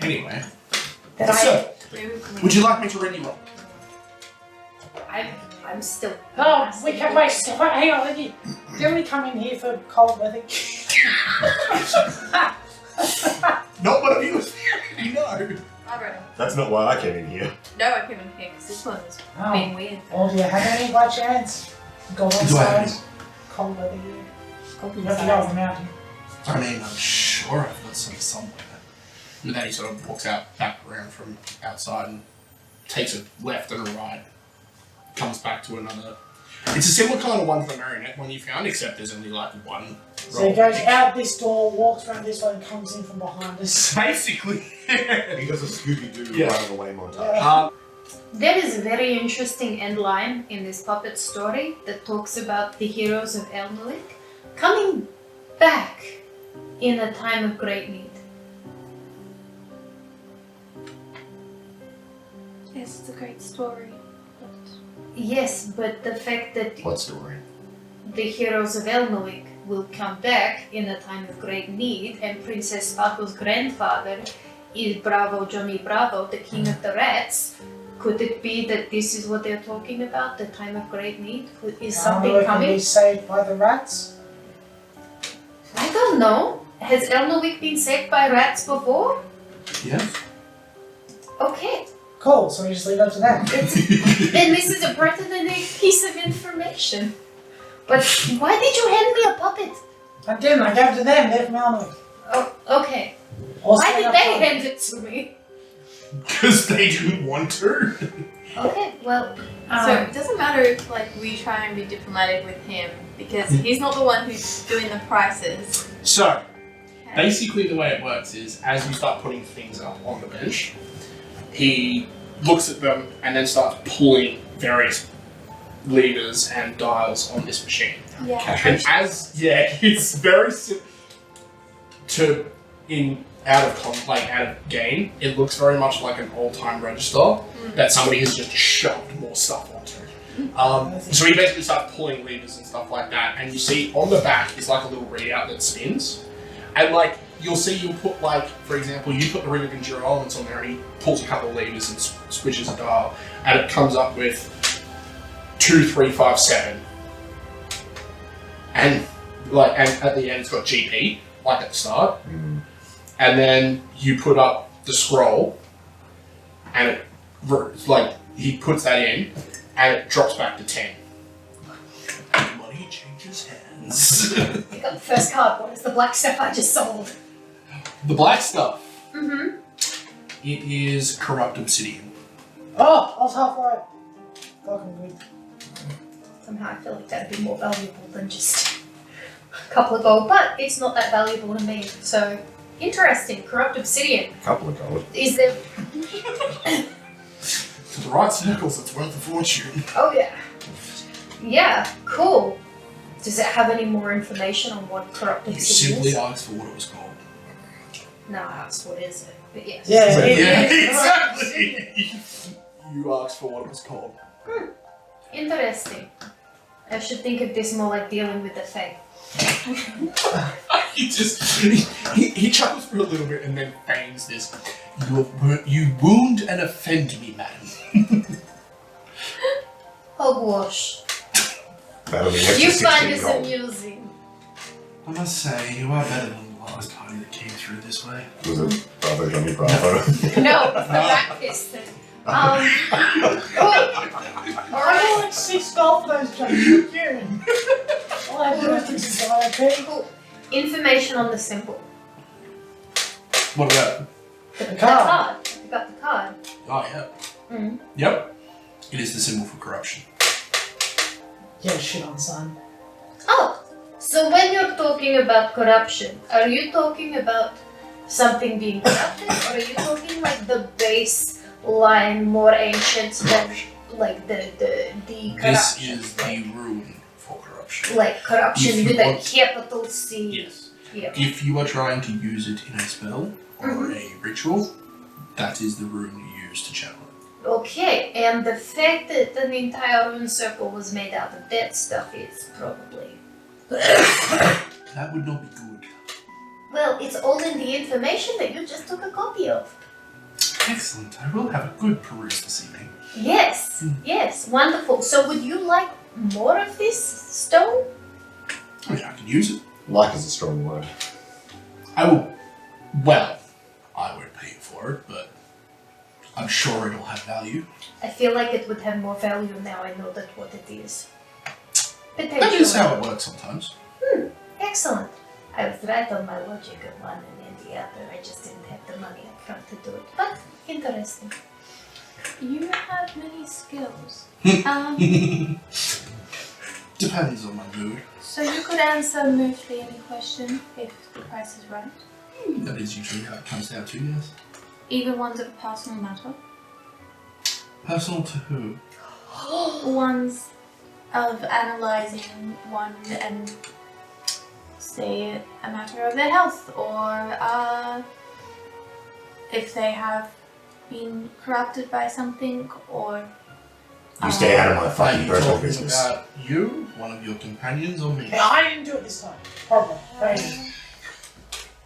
Anyway. That So, would you like me to read you one? I'm still. No, we can wait. Hang on, Lindy. Didn't we come in here for cold weather? Not one of you is you know. I read it. That's not why I came in here. No, I came in here because this one was Oh. being weird. Well, do you have any by chance? Goblin Do I have size? Cold weather here. Goblin You have to go on size. the mountain. I mean, I'm sure I've got some somewhere. And then he sort of walks out back around from outside and takes a left and a right. Comes back to another. It's a similar kind of one to the marionette one you found, except there's only like one. So he goes out this door, walks around this way, and comes in from behind us. Basically. He does a Scooby-Doo Yeah. running away montage. Yeah. There is a very interesting end line in this puppet story that talks about the heroes of Alnerwick coming back in a time of great need. Yes, it's a great story. But Yes, but the fact that What story? the heroes of Alnerwick will come back in a time of great need, and Princess Sparkle's grandfather is Bravo Johnny Bravo, the king of the rats. Could it be that this is what they're talking about, the time of great need? Is something Alnerwick will coming? be saved by the rats. I don't know. Has Alnerwick been saved by rats before? Yeah. Okay, Cool, so we just leave it up to them. then this is a pertinent piece of information. But why did you hand me a puppet? I didn't, I gave it to them, they're from Alnerwick. Oh, okay. Or Why stay did up they front. hand it to me? Because they didn't want to. Okay, well, So it doesn't matter if like we try and be diplomatic with him because he's not the one who's doing the prices. So, basically the way it works is as you start putting things up on the bench, he looks at them, and then starts pulling various levers and dials on this machine. Yeah. And it's very out of game. It looks very much like an old-time register that somebody has just shoved more stuff onto. So he basically starts pulling levers and stuff like that, and you see on the back is like a little readout that spins, and like you'll put like, for example, you put the ring of endure elements on there, and he pulls a couple of levers and switches a dial, and it comes up with 2, 3, 5, 7, and at the end it's got GP like at the start, and then you put up the scroll, and it he puts that in. And it drops back to 10. Money changes hands. I got the first card. What is the black stuff I just sold? The black stuff. Mm-hmm. It is corrupt obsidian. Oh, I was half right. Fucking good. Somehow I feel like that'd be more valuable than just a couple of gold, but it's not that valuable to me. So interesting. Corrupt obsidian. Couple of gold. Is there? To the right circles, it's worth a fortune. Oh yeah. Yeah. Cool. Does it have any more information on what corrupt You obsidian simply is? asked for what it was called. No, I asked what is it, but yes. Yeah, Exactly. You asked for what it was called. Interesting. I should think of this more like dealing with the Fae. He chuckles for a little bit and then feigns this. You wound and offend me, madam. Hogwash. That'll be extra You find 16 this gold. amusing. I must say, you are better than the last party that came through this way. Was it Bravo Johnny Bravo? No, the rat piston. I got like 6 golf those jumps. You're kidding. All I have to do is take some guy, okay? Cool. Information on the symbol. What about it? The card. card. I got the card. Oh, yeah. Mm. Yep. It is the symbol for corruption. Yeah, shit on, son. Oh, so when you're talking about corruption, are you talking about something being corrupted, or are you talking like the baseline, more ancient than like the corruption? This is the rune for corruption. Like corruption If you with a want- capital C. Yes. Yeah. If you are trying to use it in a spell or a ritual, that is the rune you use to channel it. Okay, and the fact that an entire rune circle was made out of that stuff is probably... That would not be good. Well, it's all in the information that you just took a copy of. Excellent. I will have a good peruse this evening. Yes, yes, wonderful. So would you like more of this stone? I mean, I can use it. Like is a strong word. I will. Well, I won't pay you for it, but I'm sure it'll have value. I feel like it would have more value now I know that what it is. Potentially. That is how it works sometimes. Excellent. I was right on my logic of one and then the other. I just didn't have the money up front to do it. But interesting. You have many skills. Depends on my mood. So you could answer mostly any question if the price is right. That is usually how it comes down to, yes. Even ones of personal matter. Personal to who? Ones of analysing one and say a matter of their health or if they have been corrupted by something or You stay out of my Are fucking you personal talking business. about you, one of your companions, or me? Hey, I didn't do it this time. Horrible. Hey.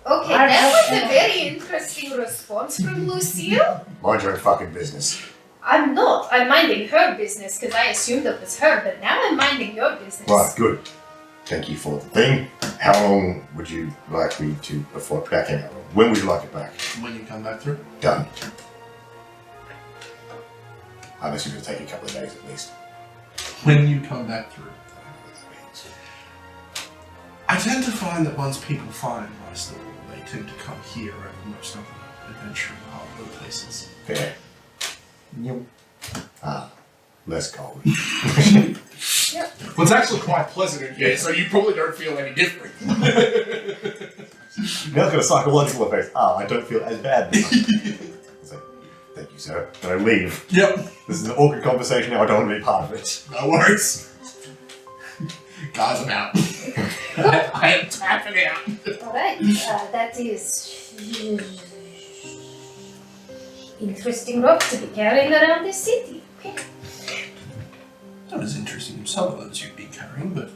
Okay, I that was have- a very interesting response from Lucille. Mind your own fucking business. I'm not. I'm minding her business because I assumed it was her, but now I'm minding your business. Right, good. Thank you for the thing. How long would you like me to before back in? When would you like it back? When you come back through? Done. I'm assuming it'll take a couple of days at least. When you come back through. I don't know what that means. I tend to find that once people find my store, they tend to come here over most other adventuring hardware places. Fair. Less cold. Well, it's actually quite pleasant in here, so you probably don't feel any different. Now it's got a psychological effect. I don't feel as bad this time. It's like, Thank you, sir. And I leave. Yep. This is an awkward conversation now. I don't want to be part of it. No worries. Guys, I'm out. I am tapping out. Alright, that is interesting rock to be carrying around this city. Okay. Not as interesting as some of those you've been carrying, but...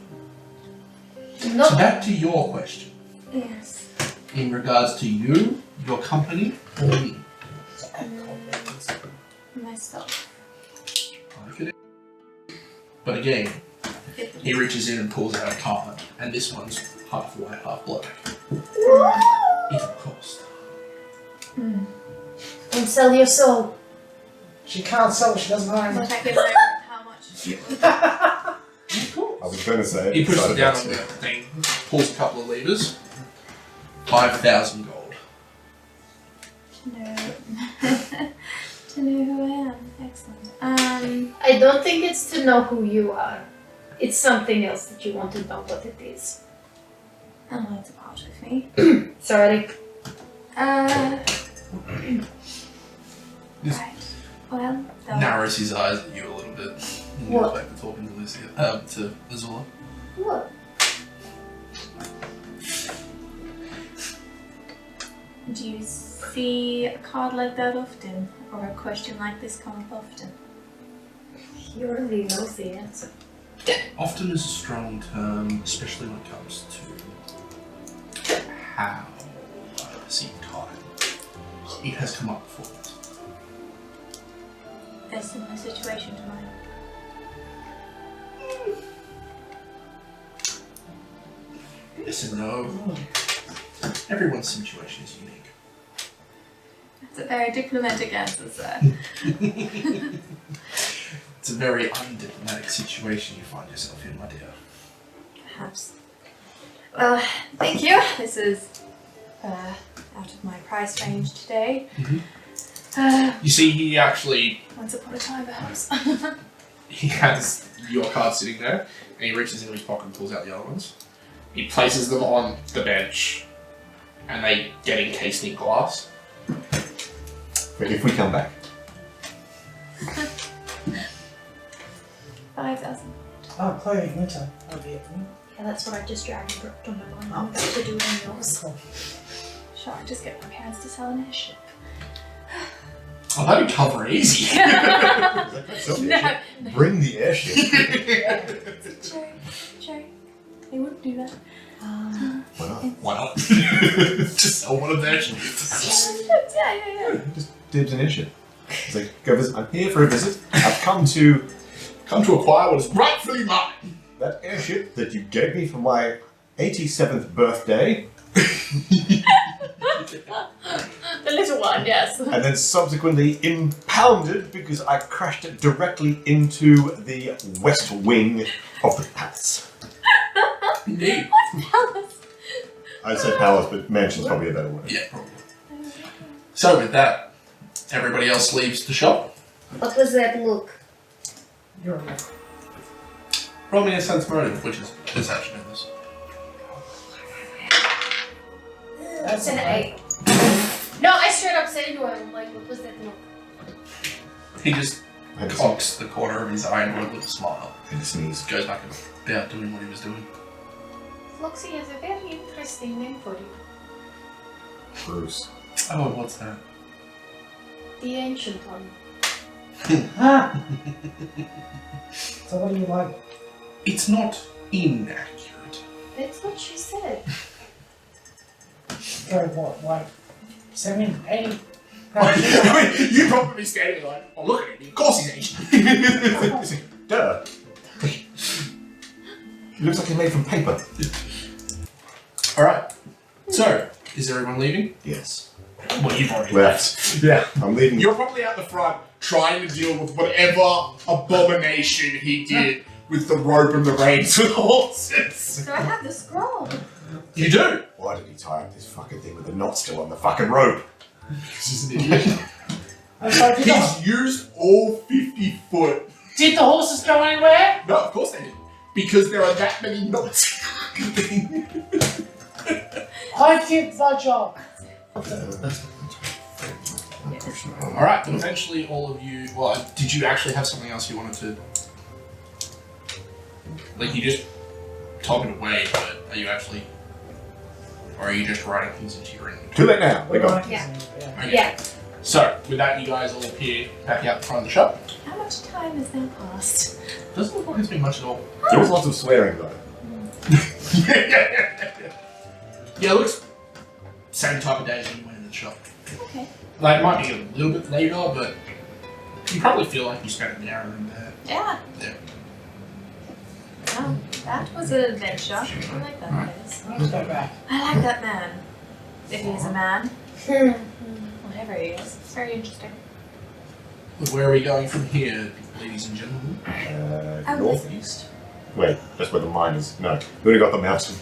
Not So back to your question. yes. In regards to you, your company, or me? Myself. But again, he reaches in and pulls out a card, and this one's half white, half black. It'll cost. Don't sell your soul. She can't sell what she doesn't own. But I can remember how much. I was going to say. He pushes decided it down not on to. the thing, pulls a couple of levers. 5,000 gold. No. To know who I am. Excellent. I don't think it's to know who you are. It's something else that you want to know what it is. And that's a part of me. Sorry. Right. Well, Narrows his eyes at you a little bit. And What? goes back to talking to Lucille, to Azula. What? do you see a card like that often? Or a question like this come up often? You already know the answer. Often is a strong term, especially when it comes to how I perceive time. It has come up before. A similar situation to mine. Yes and no. Everyone's situation is unique. That's a very diplomatic answer, sir. It's a very undiplomatic situation you find yourself in, my dear. Perhaps. Well, thank you. This is out of my price range today. You see, he actually, Once upon a time, perhaps. he has your card sitting there, and he reaches into his pocket and pulls out the other ones. He places them on the bench, and they get encased in glass. But if we come back, 5,000. Oh, clothing, winter. That'll be it for me. Yeah, that's what I just dragged and dropped on my mind. I'm about to do it on yours. Cool. Sure, I just get my parents to sell an airship. Oh, that'd cover easy. No. bring the airship. Joke. They wouldn't do that. Why not? Why not? Just sell one of their ships. Yeah. Just dibs an airship. It's like, go visit. I'm here for a visit. I've come to acquire what is rightfully mine. that airship that you gave me for my 87th birthday, The little one, yes. and then subsequently impounded because I crashed it directly into the west wing of the palace. Indeed. Palace. I'd say palace, but mansion's probably a better word. Yeah, probably. So with that, everybody else leaves the shop. What was that look? You're right. Roll me a sense motive, which is perception in this. That's An alright. 8. No, I straight up said to him, like, what was that look? He just I just, cocks the corner of his eye with a smile. I just sneeze. Goes back about doing what he was doing. Floxy has a very interesting name for you. Bruce. Oh, what's that? The Ancient One. Ah! So what do you like? It's not inaccurate. That's what she said. Go what? Like 70, 80? You'd probably be standing there like, oh, look at him, of course he's Asian. Duh. He looks like he's made from paper. Alright, so, is everyone leaving? Yes. Well, you've already Left. Yeah, I'm leaving. You're probably out the front trying to deal with whatever abomination he did with the rope and the reins for the horses. So I have the scroll. You do? Why did he tie up this fucking thing with the knot still on the fucking rope? Because he's an idiot. I'm sorry, He's used all 50 foot. did the horses go anywhere? No, of course they didn't. Because there are that many knots. I did my job. Yes. Alright, but eventually all of you... Well, did you actually have something else you wanted to... Like, you just told me to wait, but are you actually... Or are you just writing things into your inventory? Too late now. We're gone. Yeah. Okay. Yeah. So, with that, you guys all appear back out the front of the shop. How much time has now passed? Doesn't look like it's been much at all. There was lots of swearing though. Yeah, it looks same type of day as when you went in the shop. Okay. Like, it might be a little bit later, but you probably feel like you spent an hour in there. Yeah. Yeah. Well, that was an adventure. I like that place. Let's go back. I like that man. If he is a man. Whatever he is. It's very interesting. Where are we going from here, ladies and gentlemen? Northeast. Wait, that's where the mine is. No, we already got the mountain.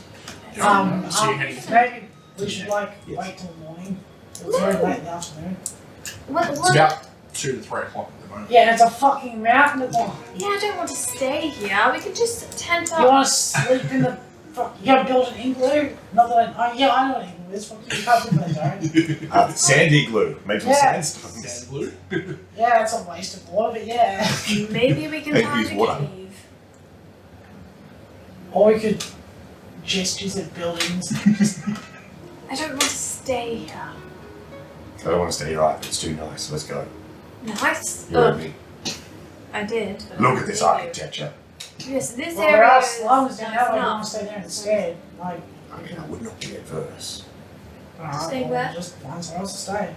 So you're heading Maybe we should wait till the morning. It's very late in the afternoon. It's about 2 to 3 o'clock at the moment. Yeah, and it's a fucking mountain at the Yeah, I don't want to stay here. We can just tent up. You want to sleep in the fuck? You gotta build an igloo. Not that I know what an igloo is. Fuck you, can't live in it, Sandy glue. Make some sandstones. Sand glue? Yeah, it's a waste of water, but yeah. Maybe we can Hey, find use a water. cave. Or we could just use it buildings. I don't want to stay here. I don't want to stay here either. It's too nice. Let's go. Nice. You heard me. I did. But Look I at this didn't. architecture. Yes, this Well, there area are is slums down nice there. I enough. want to stay there instead. Like, I mean, I would not be adverse. alright, Stay well, where? just find somewhere else to stay.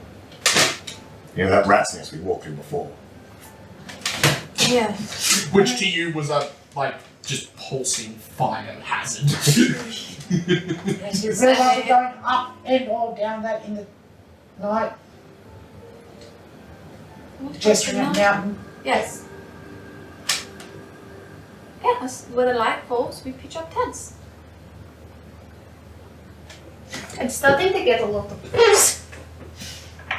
You know that rat's nest we walked in before? Yeah. Which to you was a, like, just pulsing fire hazard. Yes, you really want to be going up and or down that in the night, just from that mountain. Yes. Yes, when the light falls, we pitch up tents. I'm starting to get a lot of books.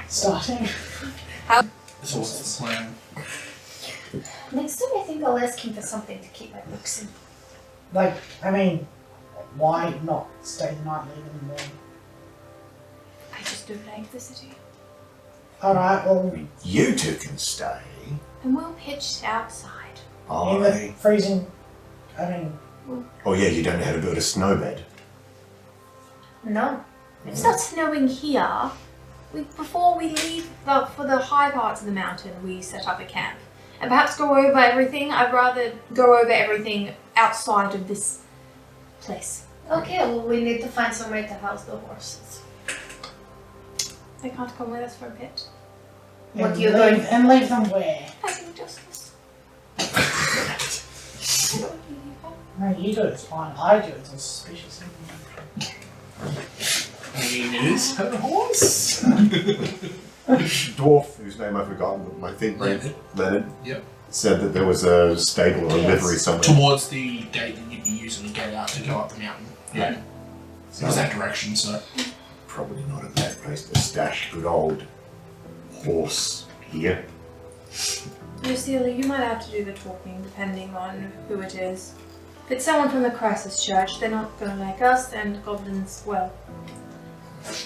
Starting. So what's the plan? Next time I think I'll ask him for something to keep my books in. Like, I mean, why not stay the night, leave in the morning? I just do like the city. Alright, well, You two can stay. And we'll pitch outside. in the freezing, I mean, Oh yeah, you don't know how to build a snowbed. No. It's not snowing here. Before we leave for the high parts of the mountain, we set up a camp. And perhaps go over everything. I'd rather go over everything outside of this place. Okay, well we need to find somewhere to house the horses. They can't come with us for a bit. What and do you leave, do? and leave them where? I think justice. No, you do it, it's fine. I do it, it's all suspicious. I mean, it is her horse. Dwarf, whose name I've forgotten, but I think Leonard Yep. said that there was a stable or a livery somewhere. Towards the gate that you'd be using to get out to go up the mountain. Yeah. So It's that direction, so. probably not a bad place to stash good old horse here. Lucille, you might have to do the talking, depending on who it is. If it's someone from the Crisis Church, they're not gonna like us, and goblins, well,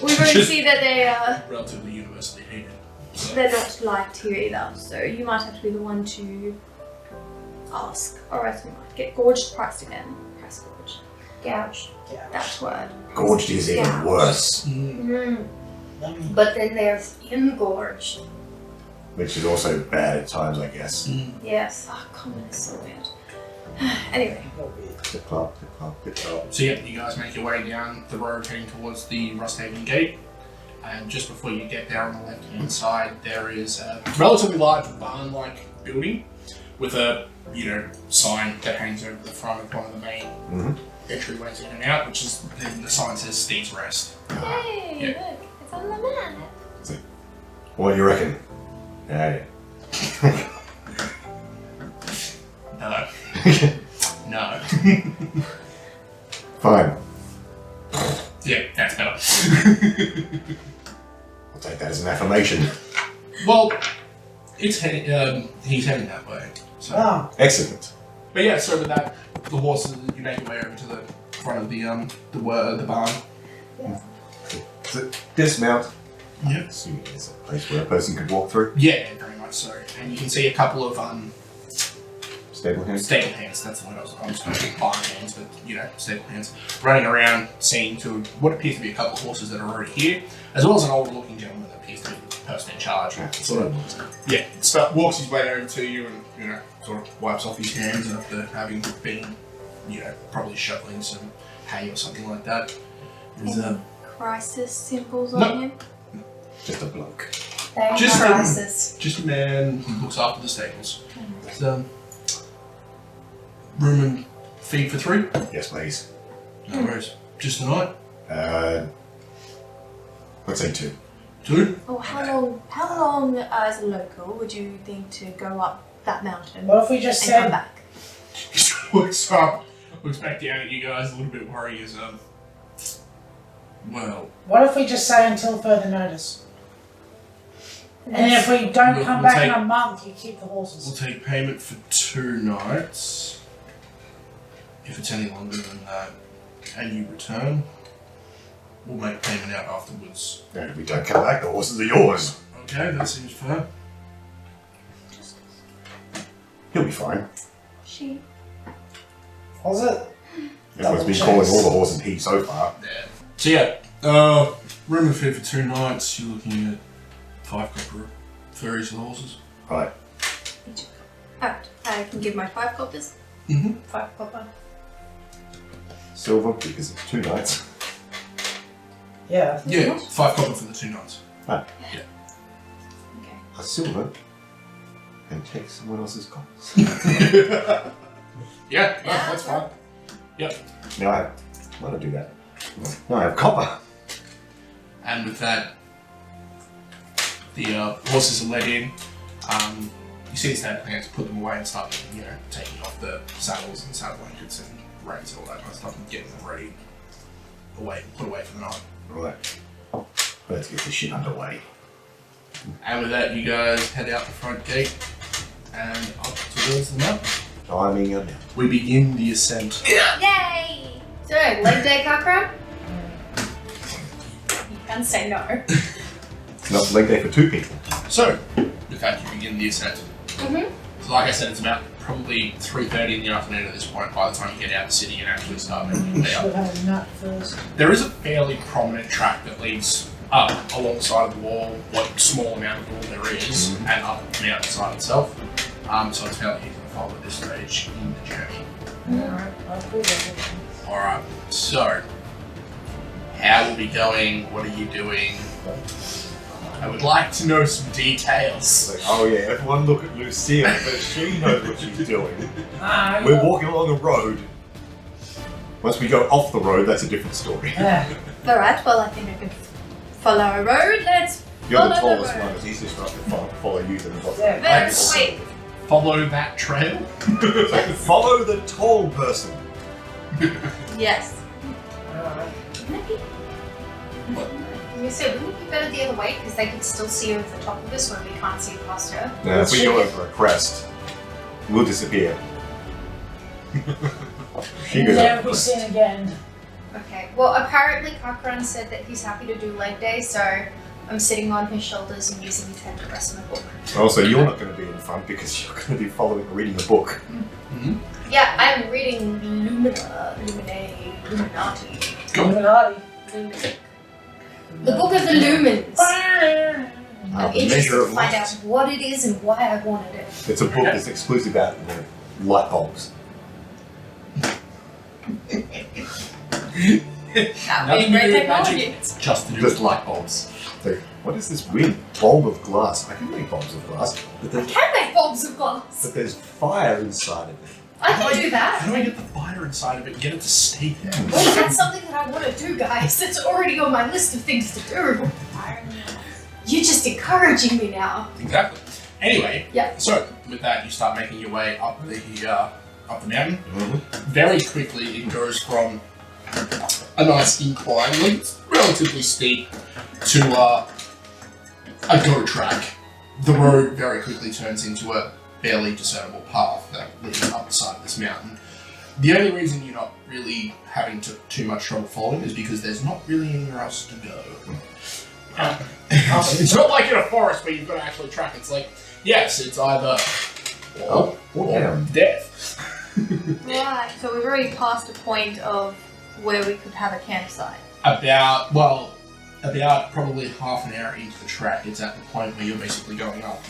we've already seen that they are. Relatively universally hated. So. They're not liked here either, so you might have to be the one to ask, or else we might get gorged priced again. Price gorged. Gouged. Yeah. That word. Gorged is even Yeah. worse, Mm. Let me, But then there's engorged. which is also bad at times, I guess. Yes. Oh, common is so weird. Anyway, Clip clop, clip clop, clip clop. So yeah, you guys make your way down the road heading towards the Rusthaven Gate. And just before you get there on the left-hand side, there is a relatively large barn-like building with a, sign that hangs over the front of one of the main entryways in and out, which is, the sign says Steve's Rest. hey, Yeah. look, it's on the map. What do you reckon? Hey. No. No. Fine. Yeah, that's better. I'll take that as an affirmation. Well, he's heading that way. So. oh, Excellent. But yeah, so with that, the horses, you make your way over to the front of the barn. So dismount, Yep. Assuming there's a place where a person could walk through. Yeah, very much so. And you can see a couple of Stable hands. stable hands. That's what I was going to barn hands, but stable hands running around, seeing to what appears to be a couple of horses that are already here, as well as an older-looking gentleman that appears to be the person in charge. Walks his way over to you and sort of wipes off his hands after having been probably shoveling some hay or something like that. Any crisis symbols No. on him? Just a bloke. Just a man who looks after the stables. So, room and feed for 3? Yes, please. No worries. Just tonight? Let's say 2. 2? Oh, how long as a local would you think to go up that mountain What if we just and come said, back? He looks up, looks back down at you guys, a little bit worried as well, what if we just say until further notice? And if we don't We'll- come we'll back take- in a month, you keep the horses. we'll take payment for 2 nights. If it's any longer than that, and you return, we'll make payment out afterwards. And if we don't come back, the horses are yours. Okay, that seems fair. He'll be fine. She. Was it? Everyone's been calling all the horses he so far. Yeah. So room and feed for 2 nights, you're looking at 5 copper for each of the horses. Right. Alright, I can give my 5 coppers. Mm-hmm. 5 copper. Silver, because it's 2 nights. Yeah. Yeah, 5 copper for the 2 nights. Right. Yeah. Okay. A silver, and take someone else's coppers. Yeah, no, that's fine. Yep. Now why don't I do that? Now I have copper. And with that, the horses are led in. You see the stable hands put them away and start, taking off the saddles and saddle blankets and reins and all that kind of stuff and getting them ready, put away for the night. Right. Let's get this shit underway. And with that, you guys head out the front gate and up towards the mountain. Timing and We begin the ascent. Yay! So, leg day, Cockrum? You can say no. not leg day for 2 people. So, with that, you begin the ascent. Mm-hmm. So like I said, it's about probably 3:30 in the afternoon at this point by the time you get out of the city and actually start making your way Should up. have had a nut first. There is a fairly prominent track that leads up alongside of the wall, what small amount of wall there is, and up the mountainside itself. So it's fairly easy to follow at this stage in the journey. Alright, I'll do that. Alright, so how will we be going? What are you doing? I would like to know some details. It's like, oh yeah, everyone look at Lucille, but she knows what she's doing. Ah, We're walking along a road. Once we go off the road, that's a different story. yeah. Alright, well I think I can follow a road. Let's You're the follow tallest road. one, it's easier for us to follow you than the Yeah. Let's wait. Follow that trail. Like, follow the tall person. Yes. Alright. You said, wouldn't it be better the other way? Because they could still see over the top of us when we can't see past her. Now, if we go over a crest, we'll disappear. She goes over Never a be crest. seen again. Okay, well, apparently Cochran said that he's happy to do leg day, so I'm sitting on his shoulders and using his head to rest in the book. Also, you're not going to be in front because you're going to be reading a book. Yeah, I'm reading Illuminati. Illuminati. The Book of the Lumens. I'm The interested Measure to of find Light. out what it is and why I wanted it. It's a book that's exclusive about light bulbs. That would be Nothing great to do with technology. magic, it's just to do Just with light bulbs. Like, what is this weird bulb of glass? I can make bulbs of glass, but I there's, can make bulbs of glass. but there's fire inside of it. I can do How that. do I get the fire inside of it and get it to stay there? Well, that's something that I want to do, guys. That's already on my list of things to do. You're just encouraging me now. Exactly. Anyway, Yeah. so with that, you start making your way up the mountain. Very quickly, it goes from a nice incline, like it's relatively steep, to a go track. The road very quickly turns into a barely discernible path that leads up the side of this mountain. The only reason you're not really having too much trouble following is because there's not really anywhere else to go. It's not like in a forest where you've got to actually track. It's like, yes, it's either Up or down. death. Right, so we've already passed a point of where we could have a campsite. About probably half an hour into the track, it's at the point where you're basically going up,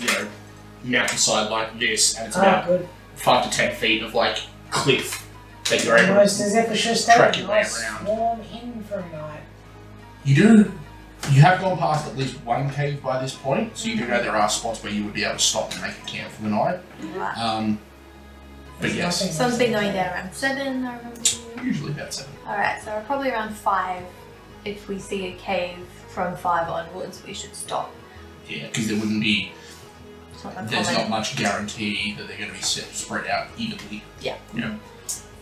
mountainside like this, and it's about good. 5 to 10 feet of like cliff that you're able Nice, to as if we should track stay your way nice, around. warm in for a night. You have gone past at least one cave by this point, so you do know there are spots where you would be able to stop and make a camp for the night. Right. But There's yes, nothing- Something going down around 7, I remember. usually about 7. Alright, so we're probably around 5. If we see a cave from 5 onwards, we should stop. Yeah, because there wouldn't be. It's not There's uncommon. not much guarantee that they're going to be spread out evenly. Yeah.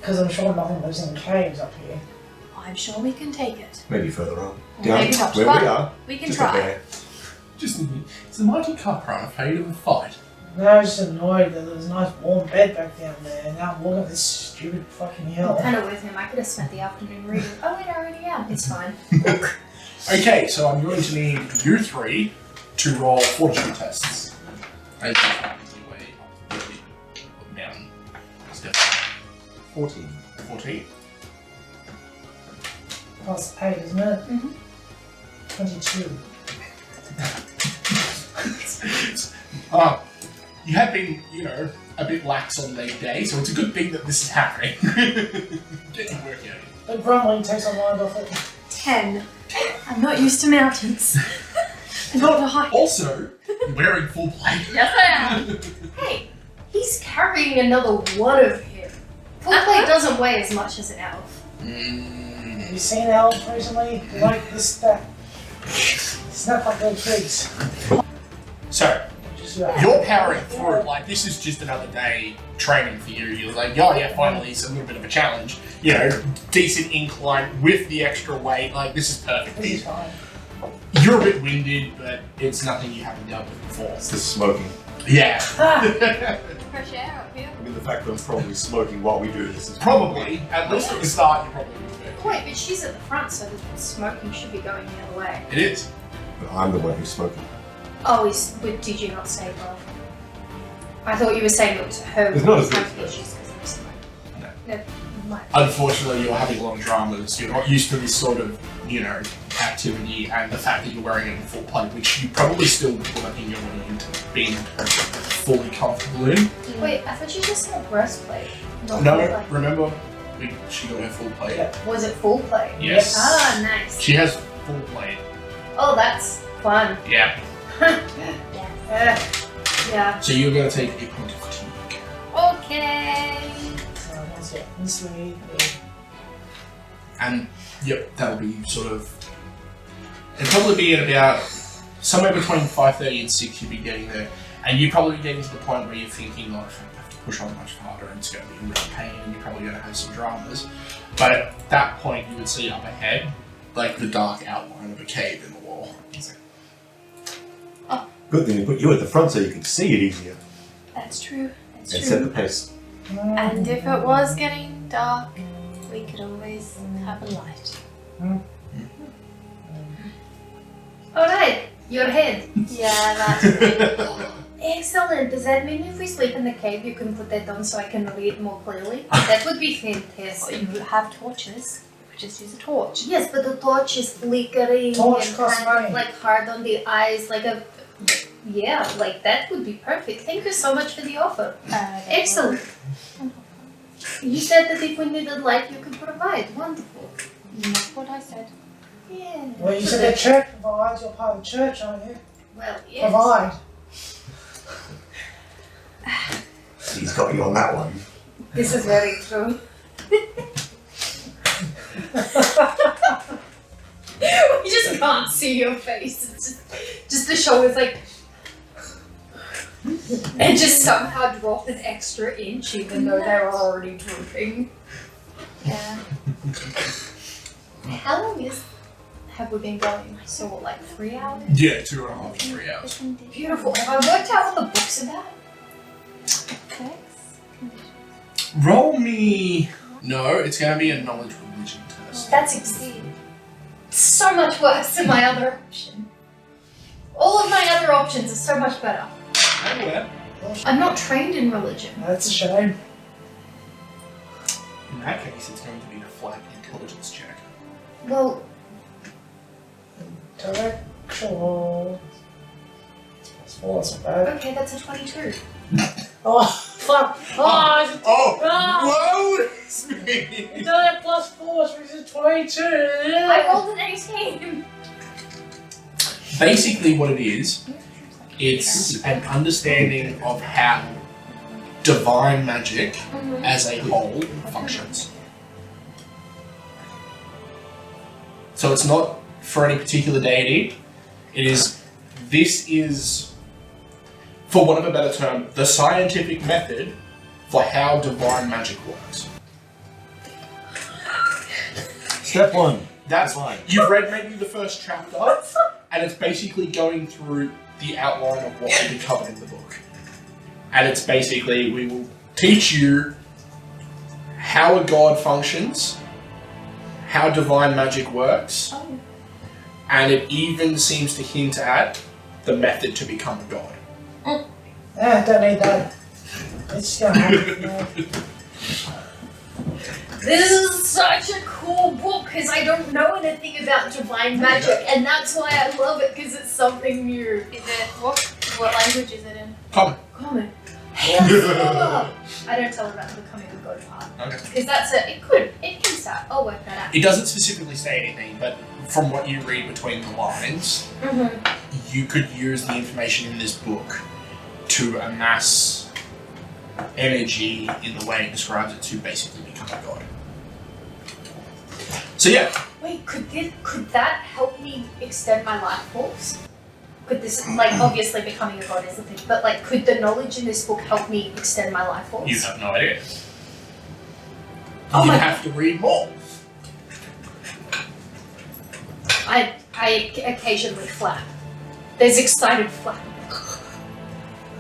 Because I'm sure nothing lives in caves up here. I'm sure we can take it. Maybe further on. Or Down maybe not, where but we are. We can Just try. up there. Just thinking, is the mighty cup run afraid of a fight? No, I was just annoyed that there was a nice warm bed back down there, and now I'm walking up this stupid fucking hill. I'm kind of with him. I could have spent the afternoon reading. Oh wait, I already am. It's fine. Okay, so I'm going to need you 3 to roll fortitude tests. As you find your way up the mountain. Step 14. 14. Plus 8, isn't it? Mhm. 22. You have been, a bit lax on leg day, so it's a good thing that this is happening. Get your work out. But grumbling takes my mind off it. 10. I'm not used to mountains. Not to height. Also, you're wearing full plate. Yes, I am. Hey, he's carrying another one of him. Full plate doesn't weigh as much as an elf. Have you seen elves recently? Like this, that. It's not like little twigs. So, Just you're powering through, like, this is just another day training for you. You're like, oh yeah, finally it's a little bit of a challenge. Decent incline with the extra weight, like, this is perfect. This is fine. You're a bit winded, but it's nothing you haven't dealt with before. It's the smoking. Yeah. Fresh air up here. I mean, the fact that I'm probably smoking while we do this is Probably. At least at the start, you probably would be. Wait, but she's at the front, so the smoking should be going the other way. It is. But I'm the one who's smoking. Oh, did you not say both? I thought you were saying it was her It's not as smoking good. issues because of the smoke. No. No, my- Unfortunately, you're having long dramas. You're not used to this sort of, activity, and the fact that you're wearing it in full plate, which you probably still weren't in your way into being fully comfortable in. Wait, I thought you just said breastplate. not No, full plate. remember, she got her full plate. Yeah. Was it full plate? Yes. Ah, nice. She has full plate. Oh, that's fun. Yeah. Yeah. So you're going to take a point of fatigue. Okay. So that's it. Instantly. And, yep, that'll be sort of... It'll probably be at about somewhere between 5:30 and 6 you'll be getting there. And you'll probably be getting to the point where you're thinking, like, I have to push on much harder and it's going to be in real pain and you're probably going to have some dramas. But at that point, you would see up ahead, like, the dark outline of a cave in the wall. It's like, Good thing they put you at the front so you can see it easier That's true. That's and true. set the pace. And if it was getting dark, we could always have a light. Alright, your head. Yeah, that's good. Excellent. Does that mean if we sleep in the cave, you can put that on so I can read more clearly? That would be Well, fantastic. you have torches. We could just use a torch. Yes, but the torch is flickering Torch and costs kind of money. like hard on the eyes, like a... Yeah, like that would be perfect. Thank you so much for the offer. Excellent. You said that if we needed light, you could provide. Wonderful. Not what I said. Yeah. Well, you said the church provides. You're part of the church, aren't you? Well, yes. Provide. He's got you on that one. This is very true. We just can't see your face. It's just the shoulders like... And just somehow dropped an extra inch even though they were already drooping. Yeah. How long have we been going? So what, like 3 hours? yeah, 2.5 to 3 hours. Beautiful. Have I worked out what the book's about? Roll me... No, it's going to be a knowledge religion test. That's so much worse than my other option. All of my other options are so much better. I'm aware. I'm not trained in religion. That's a shame. In that case, it's going to be a flat intelligence check. Well, Intellectual. That's 4, that's not bad. okay, that's a 22. Oh, fuck. Oh, Oh! Whoa! it's only a +4, so it's a 22. I rolled an 18. Basically, what it is, it's an understanding of how divine magic as a whole functions. So it's not for any particular deity. This is, for want of a better term, the scientific method for how divine magic works. Step 1. That's Fine. You've read maybe the first chapter, and it's basically going through the outline of what will be covered in the book. And it's basically, we will teach you how a god functions, how divine magic works, and it even seems to hint at the method to become a god. Don't need that. It's just gonna happen. This is such a cool book because I don't know anything about divine magic, and that's why I love it because it's something new. Is it what language is it in? Common. Common. I don't tell about the becoming a god part Okay. because it can start. I'll work that out. It doesn't specifically say anything, but from what you read between the lines, you could use the information in this book to amass energy in the way it describes it to basically become a god. So yeah, Wait, could that help me extend my life force? Could this, like, obviously becoming a god is the thing, but like, could the knowledge in this book help me extend my life force? you have no idea. Oh You my- have to read more. I occasionally flap. There's excited flap.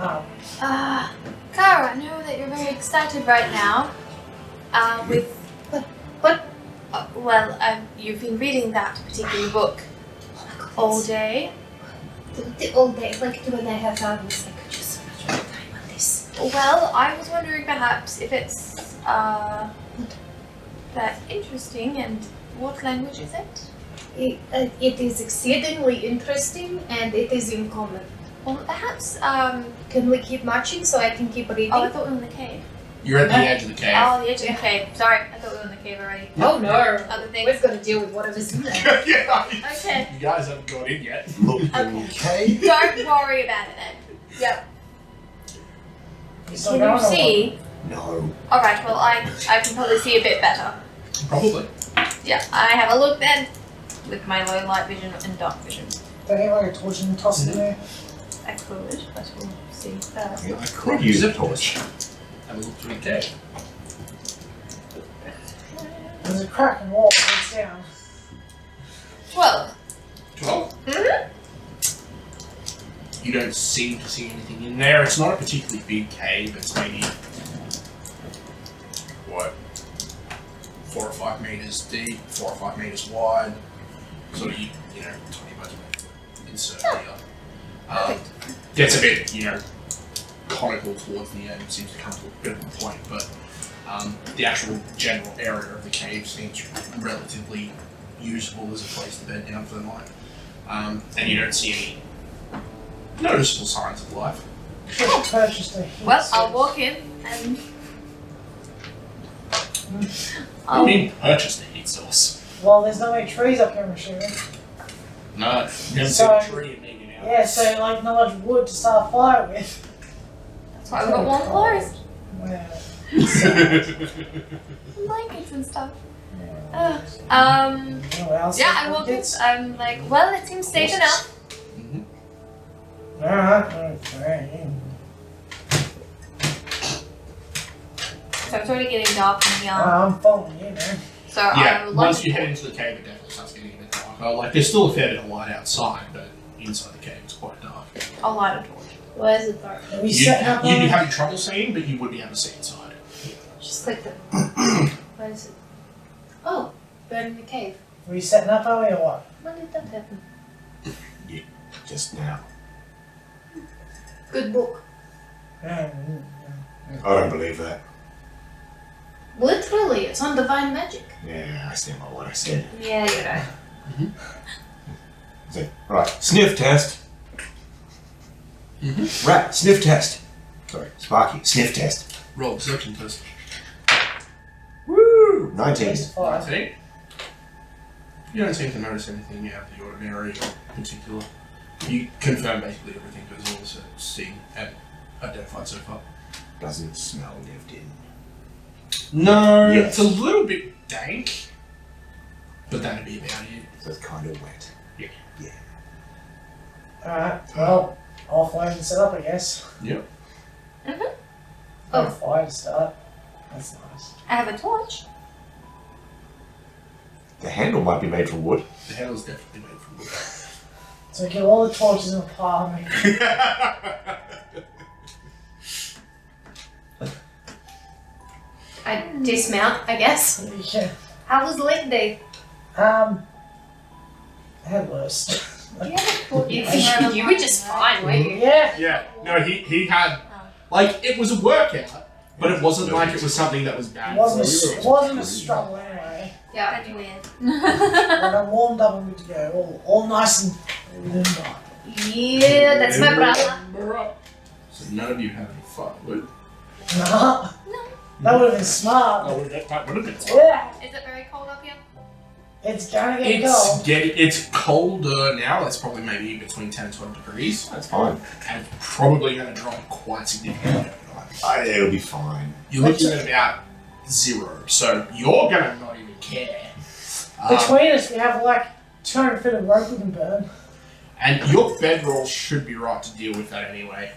Oh. Kara, I know that you're very excited right now. You've been reading that particular book all day. All day, like, when I have hours, I could just so much more time on this. Well, I was wondering perhaps if it's that interesting, and what language is it? It is exceedingly interesting, and it is in common. Well, perhaps, Can we keep marching so I can keep reading? oh, I thought we were in the cave. You're at the edge of the cave. Oh, the edge of the cave. Sorry, I thought we were in the cave already. Oh no! Other things. We've got to deal with whatever's in there. Yeah, Okay. you guys haven't got in yet. Look, Okay. okay. Don't worry about it then. Yep. You still Can going you or see? No. Alright, well, I can probably see a bit better. Probably. Yeah, I have a look then with my low light vision and dark vision. what? Don't you like a torch and toss it in there? I could, but we'll see. I could use a torch. Have a look through the cave. There's a crack in the wall that goes down. 12. 12? You don't seem to see anything in there. It's not a particularly big cave. It's maybe, what, 4 or 5 meters deep, 4 or 5 meters wide. Sort of, 20 by 20 insert here. Gets a bit, conical towards the end. Seems to come to a bit of a point, but the actual general area of the cave seems relatively usable as a place to bed down for the night. And you don't see any noticeable signs of life. Purchased a heat Well, source. I'll walk in and. You need purchased a heat source. Well, there's no any trees up here, I'm assuming. No, you haven't So- seen a tree in Edyn now. Yeah, so like not much wood to start a fire with. That's why we've got warm clothes. Well, Blankets and stuff. yeah. What else? Yeah, I walk in. I'm like, well, it seems safe enough. Mhm. Alright, okay. So it's already getting dark in here. I'm following you, man. So I Yeah, would like once to you head into the cave, it definitely starts getting a bit darker. Like, there's still a fair bit of light outside, but inside the cave it's quite dark. I'll light a torch. Why is it dark? Are we setting up You'd be on? having trouble seeing, but you would be able to see inside. Just click the. Why is it? Oh, we're in the cave. Are we setting up, are we, or what? When did that happen? Just now. Good book. I don't believe that. Literally, it's on divine magic. Yeah, I stand by what I said. Yeah, you're right. So, right, sniff test. Right, sniff test. Sorry, Sparky, sniff test. Roll perception test. Woo! 19. 19. You don't seem to notice anything out of the ordinary or particular. You confirm basically everything goes all seen and identified so far. Doesn't smell lived in. No, Yes. it's a little bit dank, but that'd be about it. So it's kind of wet. Yeah. Yeah. Alright, well, offload and set up, I guess. Yep. Oh, fire to start. That's nice. I have a torch. The handle might be made from wood. The handle's definitely made from wood. So get all the torches in a pile and make I dismount, I guess. Yeah. How was leg day? I had worse. You were just fine, weren't you? Yeah. Yeah. No, he had like it was a workout, but it wasn't like it was something that was bad. It wasn't a struggle anyway. Yeah. That's weird. When I'm warmed up and good to go, all nice and limber. Yeah, that's my brother. So none of you have any fun, would? Nah. That would have been smart. Oh, that would have been fun. Yeah. Is it very cold up here? It's gonna get cold. It's colder now. It's probably maybe between 10 and 12 degrees. That's fine. And it's probably going to drop quite significantly overnight. It'll be fine. You're looking at about 0, so you're going to not even care. Between us, we have like 200 feet of rope we can burn. And your bedroll should be right to deal with that anyway.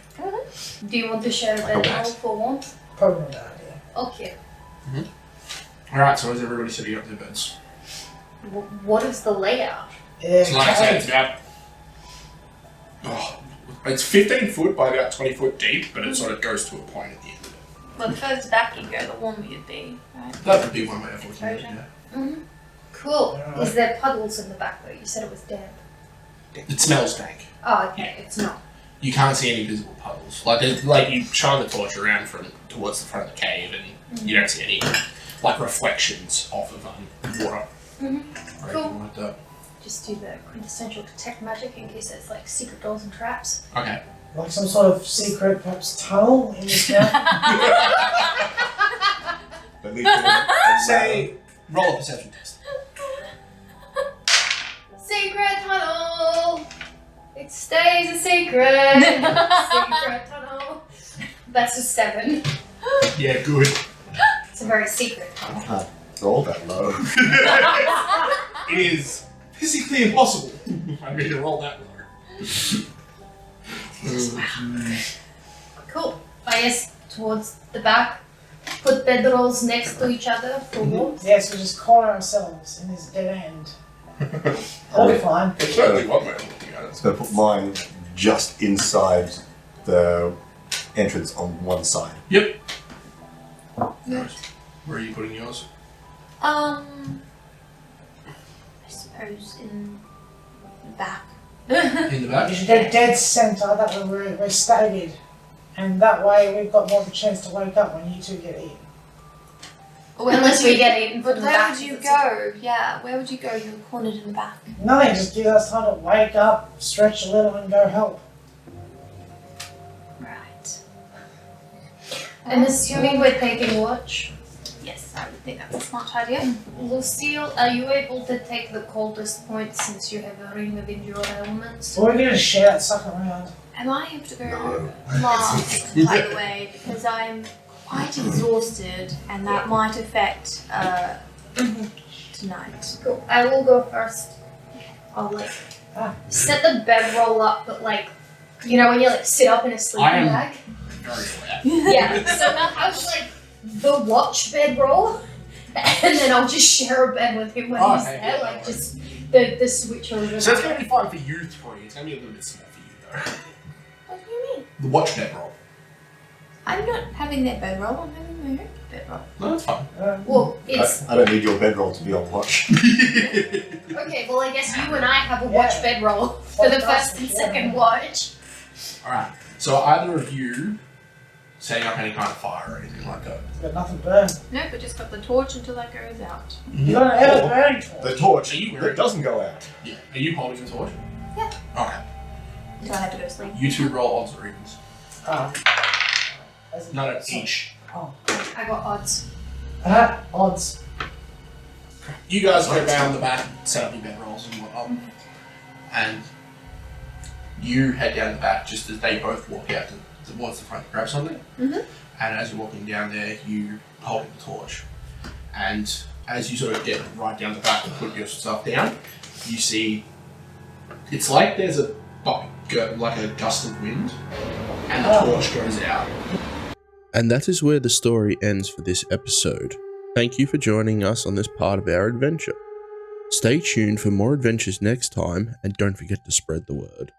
Do you want to share a bedroll for warmth? Probably not a bad idea. Okay. Alright, so is everybody sitting up their beds? What is the layout? Yeah, So like I said, it's about... it's 15 foot by about 20 foot deep, but it sort of goes to a point at the end of it. Well, the furthest back you go, the warmer you'd be, right? That would be one way of looking at it, yeah. Cool. Is there puddles in the back though? You said it was damp. It smells dank. Oh, okay. It's not. You can't see any visible puddles. Like you shine the torch around from towards the front of the cave, and you don't see any like reflections off of water or anything like that. Just do the quintessential detect magic in case there's like secret doors and traps. Okay. Like some sort of secret, perhaps, tunnel in this mountain. Say, roll a perception test. Secret tunnel. It stays a secret. Secret tunnel. That's a 7. Yeah, good. It's a very secret tunnel. Roll that low. It is physically impossible. I mean to roll that low. Cool. I guess towards the back. Put bedrolls next to each other for warmth. Yes, we just corner ourselves in this dead end. That'll be fine. It's certainly one way of looking at it. So I put mine just inside the entrance on one side. Yep. Nice. Where are you putting yours? I suppose in the back. In the back? They're dead centre, that way we're staggered. And that way we've got more of a chance to wake up when you two get eaten. Unless we get eaten from the Where back. would you go? Yeah, where would you go? You're cornered in the back. Nothing, just give us time to wake up, stretch a little and go help. Right. I'm assuming we're taking watch. Yes, I would think that's a smart idea. Lucille, are you able to take the coldest point since you have a ring of endure elements? Or we're gonna share that sucker around. Am I able to go last, by the way, because I'm quite exhausted and that might affect tonight. Cool. I will go first. I'll like set the bedroll up, but like, you know when you like sit up in a sleeping I am bag? very aware. Yeah, so I'll have like the watch bedroll, and then I'll just share a bed with him when he's okay, there, yeah, like no just the switch over. So it's going to be fine for you three. It's going to be a little bit small for you though. What do you mean? The watch bedroll. I'm not having their bedroll, I'm having my own bedroll. No, that's fine. Well, it's I don't need your bedroll to be on watch. okay. Well, I guess you and I have a watch bedroll for the first and second watch. Alright. So are either of you setting up any kind of fire or anything like that? Got nothing to burn. Nope, we just got the torch until that goes out. You got an ever burning torch. The torch Are you that doesn't go out. Yeah. Are you holding the torch? Yeah. Okay. Until I have to go to sleep. You two roll odds or evens. As in- No, each. Oh. I got odds. Odds. You guys go down the back, set up your bed rolls and whatnot, and you head down the back just as they both walk out towards the front to grab something. Mm-hmm. And as you're walking down there, you hold the torch. And as you sort of get right down the back and put your stuff down, you see it's like there's like a gust of wind, and the torch goes out. And that is where the story ends for this episode. Thank you for joining us on this part of our adventure. Stay tuned for more adventures next time, and don't forget to spread the word.